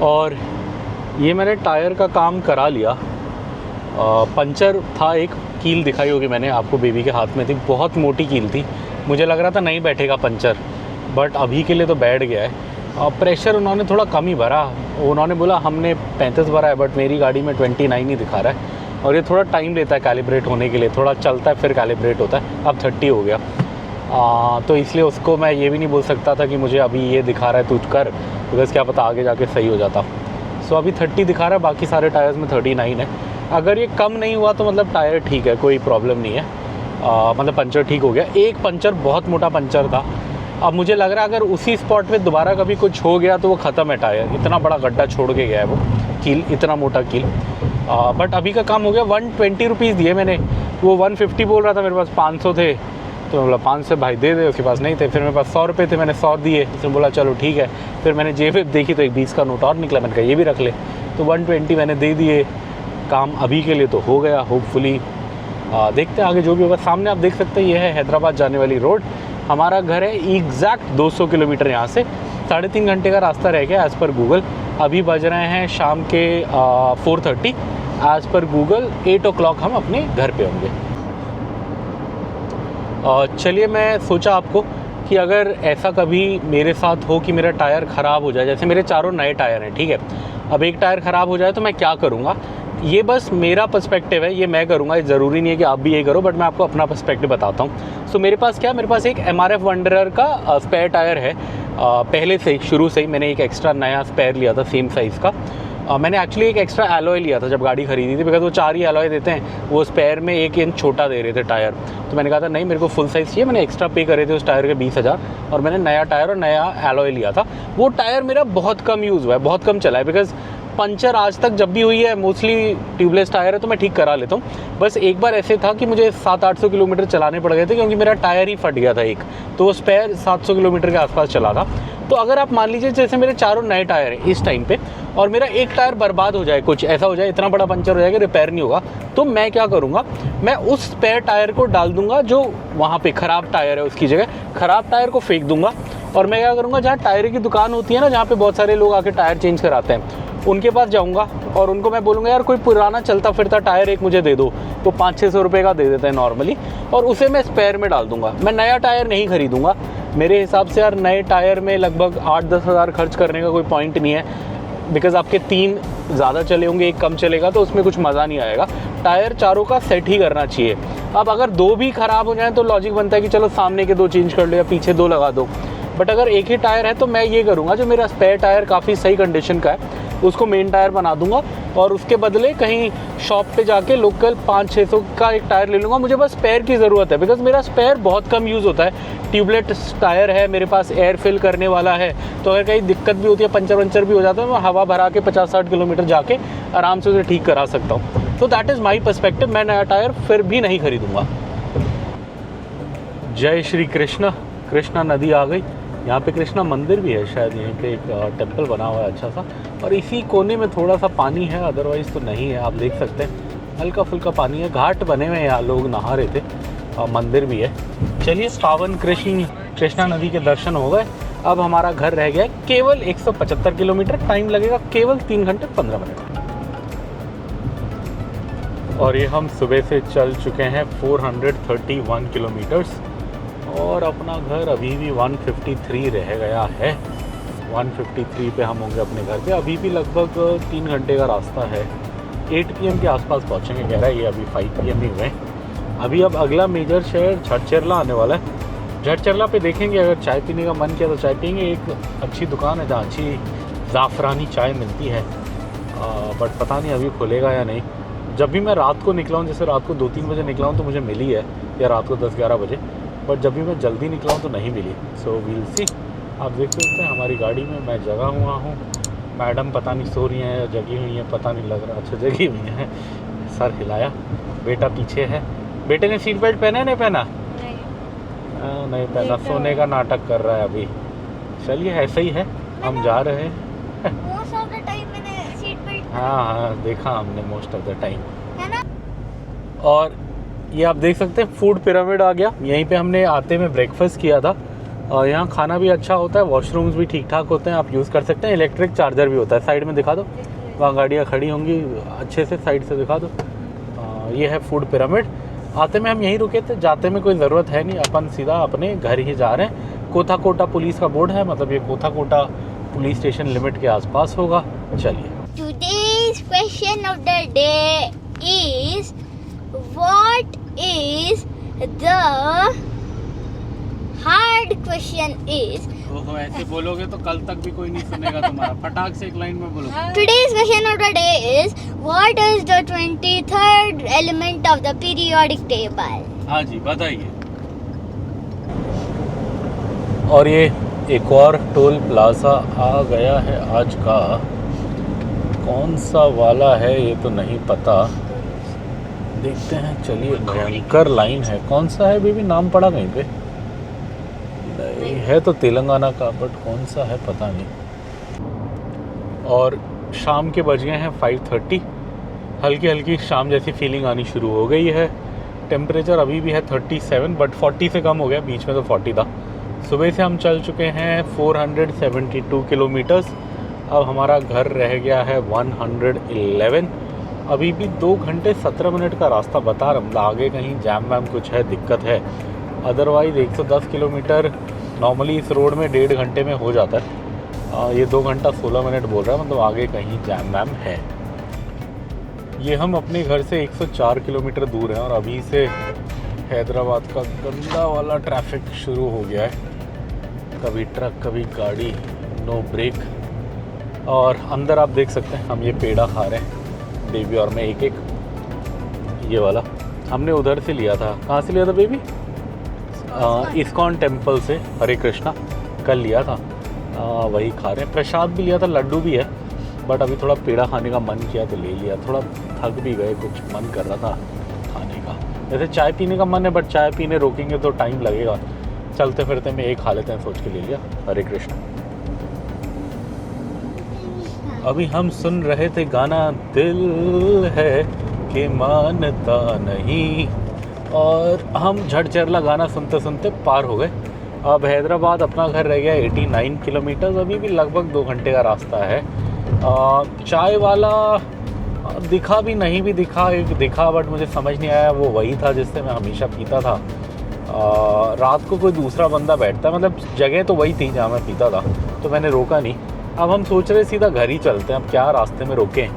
और ये मैंने टायर का काम करा लिया। पंचर था, एक कील दिखाई होगी मैंने आपको, बेबी के हाथ में थी, बहुत मोटी कील थी। मुझे लग रहा था नहीं बैठेगा पंचर, बट अभी के लिए तो बैठ गया है। प्रेशर उन्होंने थोड़ा कम ही भरा, उन्होंने बोला हमने 35 भरा है, बट मेरी गाड़ी में 29 ही दिखा रहा है। और ये थोड़ा टाइम लेता है कैलिब्रेट होने के लिए, थोड़ा चलता है फिर कैलिब्रेट होता है। अब 30 हो गया, तो इसलिए उसको मैं ये भी नहीं बोल सकता था कि मुझे अभी ये दिखा रहा है तू कर, बिकॉज़ क्या पता आगे जाके सही हो जाता। सो अभी 30 दिखा रहा है, बाकी सारे टायर्स में 39 है। अगर ये कम नहीं हुआ तो मतलब टायर ठीक है, कोई प्रॉब्लम नहीं है, मतलब पंचर ठीक हो गया। एक पंचर बहुत मोटा पंचर था। अब मुझे लग रहा है अगर उसी स्पॉट पे दोबारा कभी कुछ हो गया तो वो ख़त्म है टायर, इतना बड़ा गड्ढा छोड़ के गया है वो कील, इतना मोटा कील। बट अभी का काम हो गया। 120 रुपीज़ दिए मैंने, वो 150 बोल रहा था, मेरे पास 500 थे, तो बोला 500 भाई दे दे, उसके पास नहीं थे। फिर मेरे पास 100 रुपये थे, मैंने 100 दिए, उसने बोला चलो ठीक है। फिर मैंने जेब में देखी तो एक 20 का नोट और निकला, मैंने कहा ये भी रख ले, तो 120 मैंने दे दिए। काम अभी के लिए तो हो गया होपफुली। देखते हैं आगे जो भी होगा। सामने आप देख सकते हैं ये है हैदराबाद जाने वाली रोड। हमारा घर है एग्जैक्ट 200 किलोमीटर यहाँ से, 3.5 घंटे का रास्ता रह गया एज़ पर गूगल। अभी बज रहे हैं शाम के 4:30, एज़ पर गूगल 8 o'clock हम अपने घर पे होंगे। चलिए मैं सोचा आपको कि अगर ऐसा कभी मेरे साथ हो कि मेरा टायर ख़राब हो जाए, जैसे मेरे चारों नए टायर हैं, ठीक है, अब एक टायर ख़राब हो जाए तो मैं क्या करूँगा। ये बस मेरा पर्सपेक्टिव है, ये मैं करूँगा, ये ज़रूरी नहीं है कि आप भी ये करो, बट मैं आपको अपना पर्सपेक्टिव बताता हूँ। सो मेरे पास क्या, मेरे पास एक MRF वंडरर का स्पेयर टायर है। पहले से ही, शुरू से ही मैंने एक एक्स्ट्रा नया स्पेयर लिया था सेम साइज़ का। मैंने एक्चुअली एक एक्स्ट्रा एलॉय लिया था जब गाड़ी खरीदी थी, बिकॉज वो 4 ही एलॉय देते हैं, वो स्पेयर में 1 इंच छोटा दे रहे थे टायर। तो मैंने कहा था नहीं मेरे को फुल साइज़ चाहिए। मैंने एक्स्ट्रा पे करे थे उस टायर के 20,000 और मैंने नया टायर और नया एलॉय लिया था। वो टायर मेरा बहुत कम यूज़ हुआ है, बहुत कम चला है, बिकॉज पंचर आज तक जब भी हुई है मोस्टली ट्यूबलेस टायर है तो मैं ठीक करा लेता हूँ। बस एक बार ऐसे था कि मुझे 700-800 किलोमीटर चलाने पड़ गए थे क्योंकि मेरा टायर ही फट गया था एक, तो वो स्पेयर 700 किलोमीटर के आसपास चला था। तो अगर आप मान लीजिए जैसे मेरे चारों नए टायर हैं इस टाइम पे और मेरा एक टायर बर्बाद हो जाए, कुछ ऐसा हो जाए, इतना बड़ा पंचर हो जाए कि रिपेयर नहीं होगा, तो मैं क्या करूँगा, मैं उस स्पेयर टायर को डाल दूंगा जो वहाँ पे ख़राब टायर है, उसकी जगह ख़राब टायर को फेंक दूंगा। और मैं क्या करूँगा, जहाँ टायर की दुकान होती है ना, जहाँ पे बहुत सारे लोग आके टायर चेंज कराते हैं, उनके पास जाऊँगा और उनको मैं बोलूँगा यार कोई पुराना चलता फिरता टायर एक मुझे दे दो। वो 500-600 रुपये का दे देते हैं नॉर्मली, और उसे मैं स्पेयर में डाल दूँगा। मैं नया टायर नहीं खरीदूँगा। मेरे हिसाब से यार नए टायर में लगभग 8-10 हज़ार खर्च करने का कोई पॉइंट नहीं है, बिकॉज़ आपके 3 ज़्यादा चले होंगे, एक कम चलेगा, तो उसमें कुछ मज़ा नहीं आएगा। टायर चारों का सेट ही करना चाहिए। अब अगर 2 भी ख़राब हो जाएँ तो लॉजिक बनता है कि चलो सामने के 2 चेंज कर लो या पीछे 2 लगा दो, बट अगर एक ही टायर है तो मैं ये करूँगा, जो मेरा स्पेयर टायर काफ़ी सही कंडीशन का है उसको मेन टायर बना दूंगा और उसके बदले कहीं शॉप पे जाके लोकल 500-600 का एक टायर ले लूँगा। मुझे बस स्पेयर की ज़रूरत है, बिकॉज़ मेरा स्पेयर बहुत कम यूज़ होता है। ट्यूबलेट टायर है मेरे पास, एयर फिल करने वाला है, तो अगर कहीं दिक्कत भी होती है, पंचर वंचर भी हो जाता है, मैं हवा भरा के 50-60 किलोमीटर जाके आराम से उसे ठीक करा सकता हूँ। तो दैट इज़ माई पर्सपेक्टिव। मैं नया टायर फिर भी नहीं खरीदूँगा। जय श्री कृष्णा। कृष्णा नदी आ गई। यहाँ पे कृष्णा मंदिर भी है शायद, यहीं पे एक टेम्पल बना हुआ है अच्छा सा, और इसी कोने में थोड़ा सा पानी है, अदरवाइज़ तो नहीं है। आप देख सकते हैं हल्का फुल्का पानी है, घाट बने हुए हैं, यहाँ लोग नहा रहे थे और मंदिर भी है। चलिए, पावन कृष्णा नदी के दर्शन हो गए। अब हमारा घर रह गया है केवल 175 किलोमीटर। टाइम लगेगा केवल 3 घंटे 15 मिनट। और ये हम सुबह से चल चुके हैं 431 किलोमीटर्स और अपना घर अभी भी 153 रह गया है। 153 पे हम होंगे अपने घर पे। अभी भी लगभग 3 घंटे का रास्ता है। 8 PM के आसपास पहुंचेंगे कह रहा है ये, अभी 5 PM ही हुए। अभी अब अगला मेजर शहर झड़चरला आने वाला है। झड़चरला पे देखेंगे, अगर चाय पीने का मन किया तो चाय पियेंगे। एक अच्छी दुकान है जहाँ अच्छी ज़ाफ़रानी चाय मिलती है, बट पता नहीं अभी खुलेगा या नहीं। जब भी मैं रात को निकला हूँ, जैसे रात को 2-3 बजे निकला हूँ तो मुझे मिली है, या रात को 10-11 बजे, बट जब भी मैं जल्दी निकला हूँ तो नहीं मिली। सो वील सी। आप देख सकते हैं हमारी गाड़ी में मैं जगा हुआ हूँ, मैडम पता नहीं सो रही हैं या जगी हुई हैं, पता नहीं लग रहा। अच्छा, जगी हुई हैं। सर हिलाया। बेटा पीछे है। बेटे ने सीट बेल्ट पहना है नहीं पहना? नहीं पहना, सोने का नाटक कर रहा है अभी। चलिए, ऐसे ही है, हम जा रहे हैं। मोस्ट ऑफ द टाइम मैंने सीट बेल्ट, हाँ, देखा हमने मोस्ट ऑफ द टाइम, है ना। और ये आप देख सकते हैं फूड पिरामिड आ गया। यहीं पे हमने आते में ब्रेकफास्ट किया था, और यहाँ खाना भी अच्छा होता है, वॉशरूम्स भी ठीक ठाक होते हैं, आप यूज़ कर सकते हैं। इलेक्ट्रिक चार्जर भी होता है। साइड में दिखा दो, वहाँ गाड़ियाँ खड़ी होंगी, अच्छे से साइड से दिखा दो। ये है फूड पिरामिड। आते में हम यहीं रुके थे, जाते में कोई ज़रूरत है नहीं, अपन सीधा अपने घर ही जा रहे हैं। कोथाकोटा पुलिस का बोर्ड है, मतलब ये कोथाकोटा पुलिस स्टेशन लिमिट के आसपास होगा। चलिए, Today's question of the day is, what is the hard question is? ओहो, ऐसे बोलोगे तो कल तक भी कोई नहीं सुनेगा तुम्हारा। फटाक से एक लाइन में बोलो। Today's question of the day is, what is the 23rd element of the periodic table? हाँ जी, बताइए। और ये एक और टोल प्लाजा आ गया है आज का। कौन सा वाला है ये तो नहीं पता, देखते हैं। चलिए, भयंकर लाइन है। कौन सा है बेबी, नाम पड़ा कहीं पे? नहीं है तो तेलंगाना का, बट कौन सा है पता नहीं। और शाम के बज गए हैं 5:30। हल्की हल्की शाम जैसी फीलिंग आनी शुरू हो गई है। टेम्परेचर अभी भी है 37, बट 40 से कम हो गया, बीच में तो 40 था। सुबह से हम चल चुके हैं 472 किलोमीटर्स। अब हमारा घर रह गया है 111। अभी भी 2 घंटे 17 मिनट का रास्ता बता रहा हूँ। आगे कहीं जैम वैम कुछ है, दिक्कत है, अदरवाइज़ 110 किलोमीटर नॉर्मली इस रोड में 1.5 घंटे में हो जाता है। ये 2 घंटा 16 मिनट बोल रहा है, मतलब आगे कहीं जैम वैम है। ये हम अपने घर से 104 किलोमीटर दूर हैं और अभी से हैदराबाद का गंदा वाला ट्रैफिक शुरू हो गया है। कभी ट्रक कभी गाड़ी, नो ब्रेक। और अंदर आप देख सकते हैं हम ये पेड़ा खा रहे हैं, बेबी और मैं एक एक। ये वाला हमने उधर से लिया था। कहाँ से लिया था बेबी? इस्कॉन टेम्पल से, हरे कृष्णा, कल लिया था। वही खा रहे हैं। प्रसाद भी लिया था, लड्डू भी है, बट अभी थोड़ा पेड़ा खाने का मन किया तो ले लिया। थोड़ा थक भी गए, कुछ मन कर रहा था खाने का। जैसे चाय पीने का मन है, बट चाय पीने रोकेंगे तो टाइम लगेगा। चलते फिरते में एक खा लेते हैं सोच के ले लिया। हरे कृष्णा। अभी हम सुन रहे थे गाना दिल है कि मानता नहीं, और हम झड़चरला गाना सुनते सुनते पार हो गए। अब हैदराबाद अपना घर रह गया 89 किलोमीटर। अभी भी लगभग 2 घंटे का रास्ता है। चाय वाला दिखा भी नहीं भी दिखा, एक दिखा, बट मुझे समझ नहीं आया वो वही था जिससे मैं हमेशा पीता था। रात को कोई दूसरा बंदा बैठता, मतलब जगह तो वही थी जहाँ मैं पीता था, तो मैंने रोका नहीं। अब हम सोच रहे सीधा घर ही चलते हैं, अब क्या रास्ते में रोकें।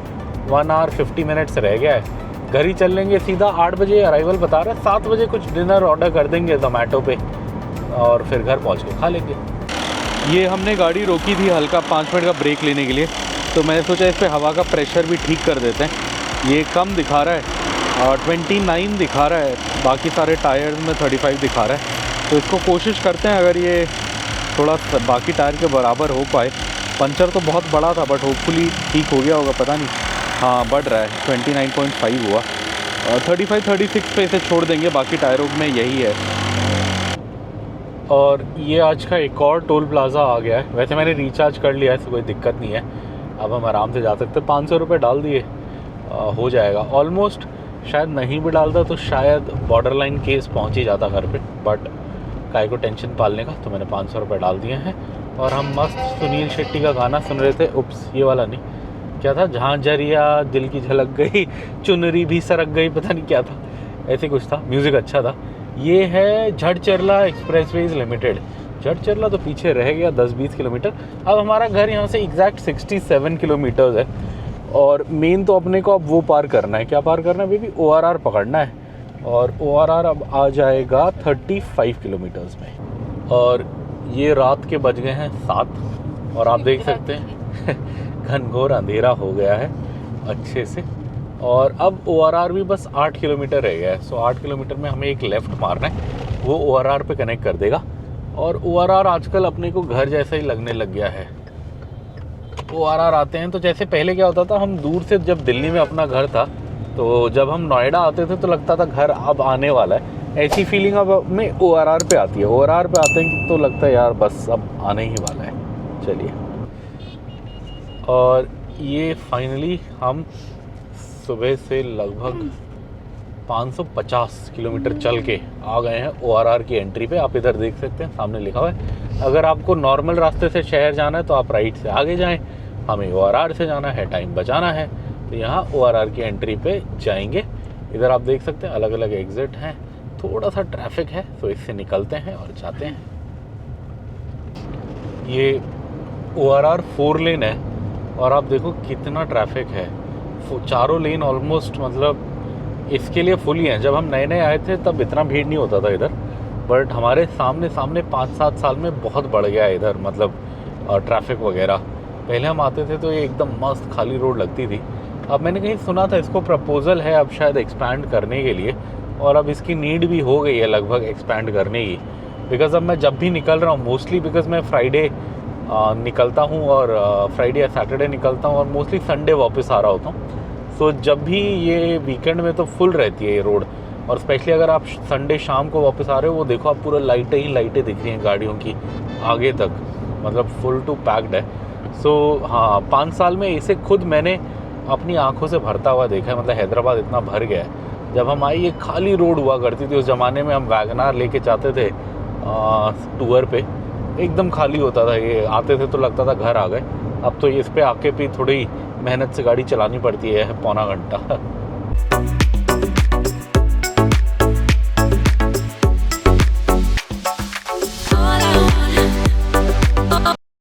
1 आवर 50 मिनट्स रह गया है, घर ही चल लेंगे सीधा। 8 बजे अराइवल बता रहे हैं, 7 बजे कुछ डिनर ऑर्डर कर देंगे जोमेटो पे और फिर घर पहुंच के खा लेंगे। ये हमने गाड़ी रोकी थी हल्का 5 मिनट का ब्रेक लेने के लिए, तो मैंने सोचा इस पर हवा का प्रेशर भी ठीक कर देते हैं। ये कम दिखा रहा है और 29 दिखा रहा है, बाकी सारे टायर में 35 दिखा रहा है। तो इसको कोशिश करते हैं अगर ये थोड़ा बाकी टायर के बराबर हो पाए। पंचर तो बहुत बड़ा था बट होपफुली ठीक हो गया होगा, पता नहीं। हाँ बढ़ रहा है, 29.5 हुआ और 35-36 पे इसे छोड़ देंगे, बाकी टायरों में यही है। और ये आज का एक और टोल प्लाज़ा आ गया है। वैसे मैंने रिचार्ज कर लिया है, इससे कोई दिक्कत नहीं है, अब हम आराम से जा सकते हैं। 500 रुपये डाल दिए, हो जाएगा ऑलमोस्ट। शायद नहीं भी डालता तो शायद बॉर्डर लाइन केस पहुँच ही जाता घर पे, बट काय को टेंशन पालने का, तो मैंने 500 रुपये डाल दिए हैं। और हम मस्त सुनील शेट्टी का गाना सुन रहे थे। उप्स, ये वाला नहीं, क्या था, जहाँ जरिया दिल की झलक गई, चुनरी भी सरक गई, पता नहीं क्या था, ऐसे कुछ था। म्यूज़िक अच्छा था। ये है झड़चरला एक्सप्रेसवेज लिमिटेड। झड़चरला तो पीछे रह गया 10-20 किलोमीटर। अब हमारा घर यहाँ से एग्जैक्ट 67 किलोमीटर्स है और मेन तो अपने को अब वो पार करना है। क्या पार करना है बेबी? ORR पकड़ना है। और ORR अब आ जाएगा 35 किलोमीटर्स में। और ये रात के बज गए हैं 7 और आप देख सकते हैं घनघोर अंधेरा हो गया है अच्छे से। और अब ORR भी बस 8 किलोमीटर रह गया है। सो 8 किलोमीटर में हमें एक लेफ़्ट मारना है, वो ORR पे कनेक्ट कर देगा। और ORR आजकल अपने को घर जैसा ही लगने लग गया है। ORR आते हैं तो जैसे पहले क्या होता था, हम दूर से जब दिल्ली में अपना घर था तो जब हम नोएडा आते थे तो लगता था घर अब आने वाला है। ऐसी फीलिंग अब में ORR पे आती है। ORR पे आते हैं तो लगता है यार बस अब आने ही वाला है। चलिए, और ये फाइनली हम सुबह से लगभग 550 किलोमीटर चल के आ गए हैं ORR की एंट्री पे। आप इधर देख सकते हैं, सामने लिखा हुआ है अगर आपको नॉर्मल रास्ते से शहर जाना है तो आप राइट से आगे जाएं, हमें ORR से जाना है, टाइम बचाना है, तो यहाँ ORR की एंट्री पे जाएंगे। इधर आप देख सकते हैं अलग अलग एग्जिट हैं, थोड़ा सा ट्रैफिक है तो इससे निकलते हैं और जाते हैं। ये ORR 4 लेन है और आप देखो कितना ट्रैफिक है। चारों लेन ऑलमोस्ट मतलब इसके लिए फुल ही हैं। जब हम नए नए आए थे तब इतना भीड़ नहीं होता था इधर, बट हमारे सामने 5-7 साल में बहुत बढ़ गया है इधर, मतलब ट्रैफिक वगैरह। पहले हम आते थे तो ये एकदम मस्त खाली रोड लगती थी। अब मैंने कहीं सुना था इसको प्रपोजल है अब शायद एक्सपैंड करने के लिए, और अब इसकी नीड भी हो गई है लगभग एक्सपैंड करने की। बिकॉज़ अब मैं जब भी निकल रहा हूँ, मोस्टली बिकॉज़ मैं फ्राइडे निकलता हूँ और फ्राइडे या सैटरडे निकलता हूँ और मोस्टली संडे वापस आ रहा होता हूँ। सो जब भी ये वीकेंड में तो फुल रहती है ये रोड, और स्पेशली अगर आप संडे शाम को वापस आ रहे हो, वो देखो आप पूरा लाइटें ही लाइटें दिख रही हैं गाड़ियों की आगे तक, मतलब फुल टू पैक्ड है। सो हाँ, 5 साल में इसे खुद मैंने अपनी आंखों से भरता हुआ देखा है। मतलब हैदराबाद इतना भर गया है। जब हम आए ये खाली रोड हुआ करती थी, उस ज़माने में हम वैगनार लेके जाते थे टूर पे, एकदम खाली होता था। ये आते थे तो लगता था घर आ गए। अब तो इस पे आके भी थोड़ी मेहनत से गाड़ी चलानी पड़ती है, पौना घंटा।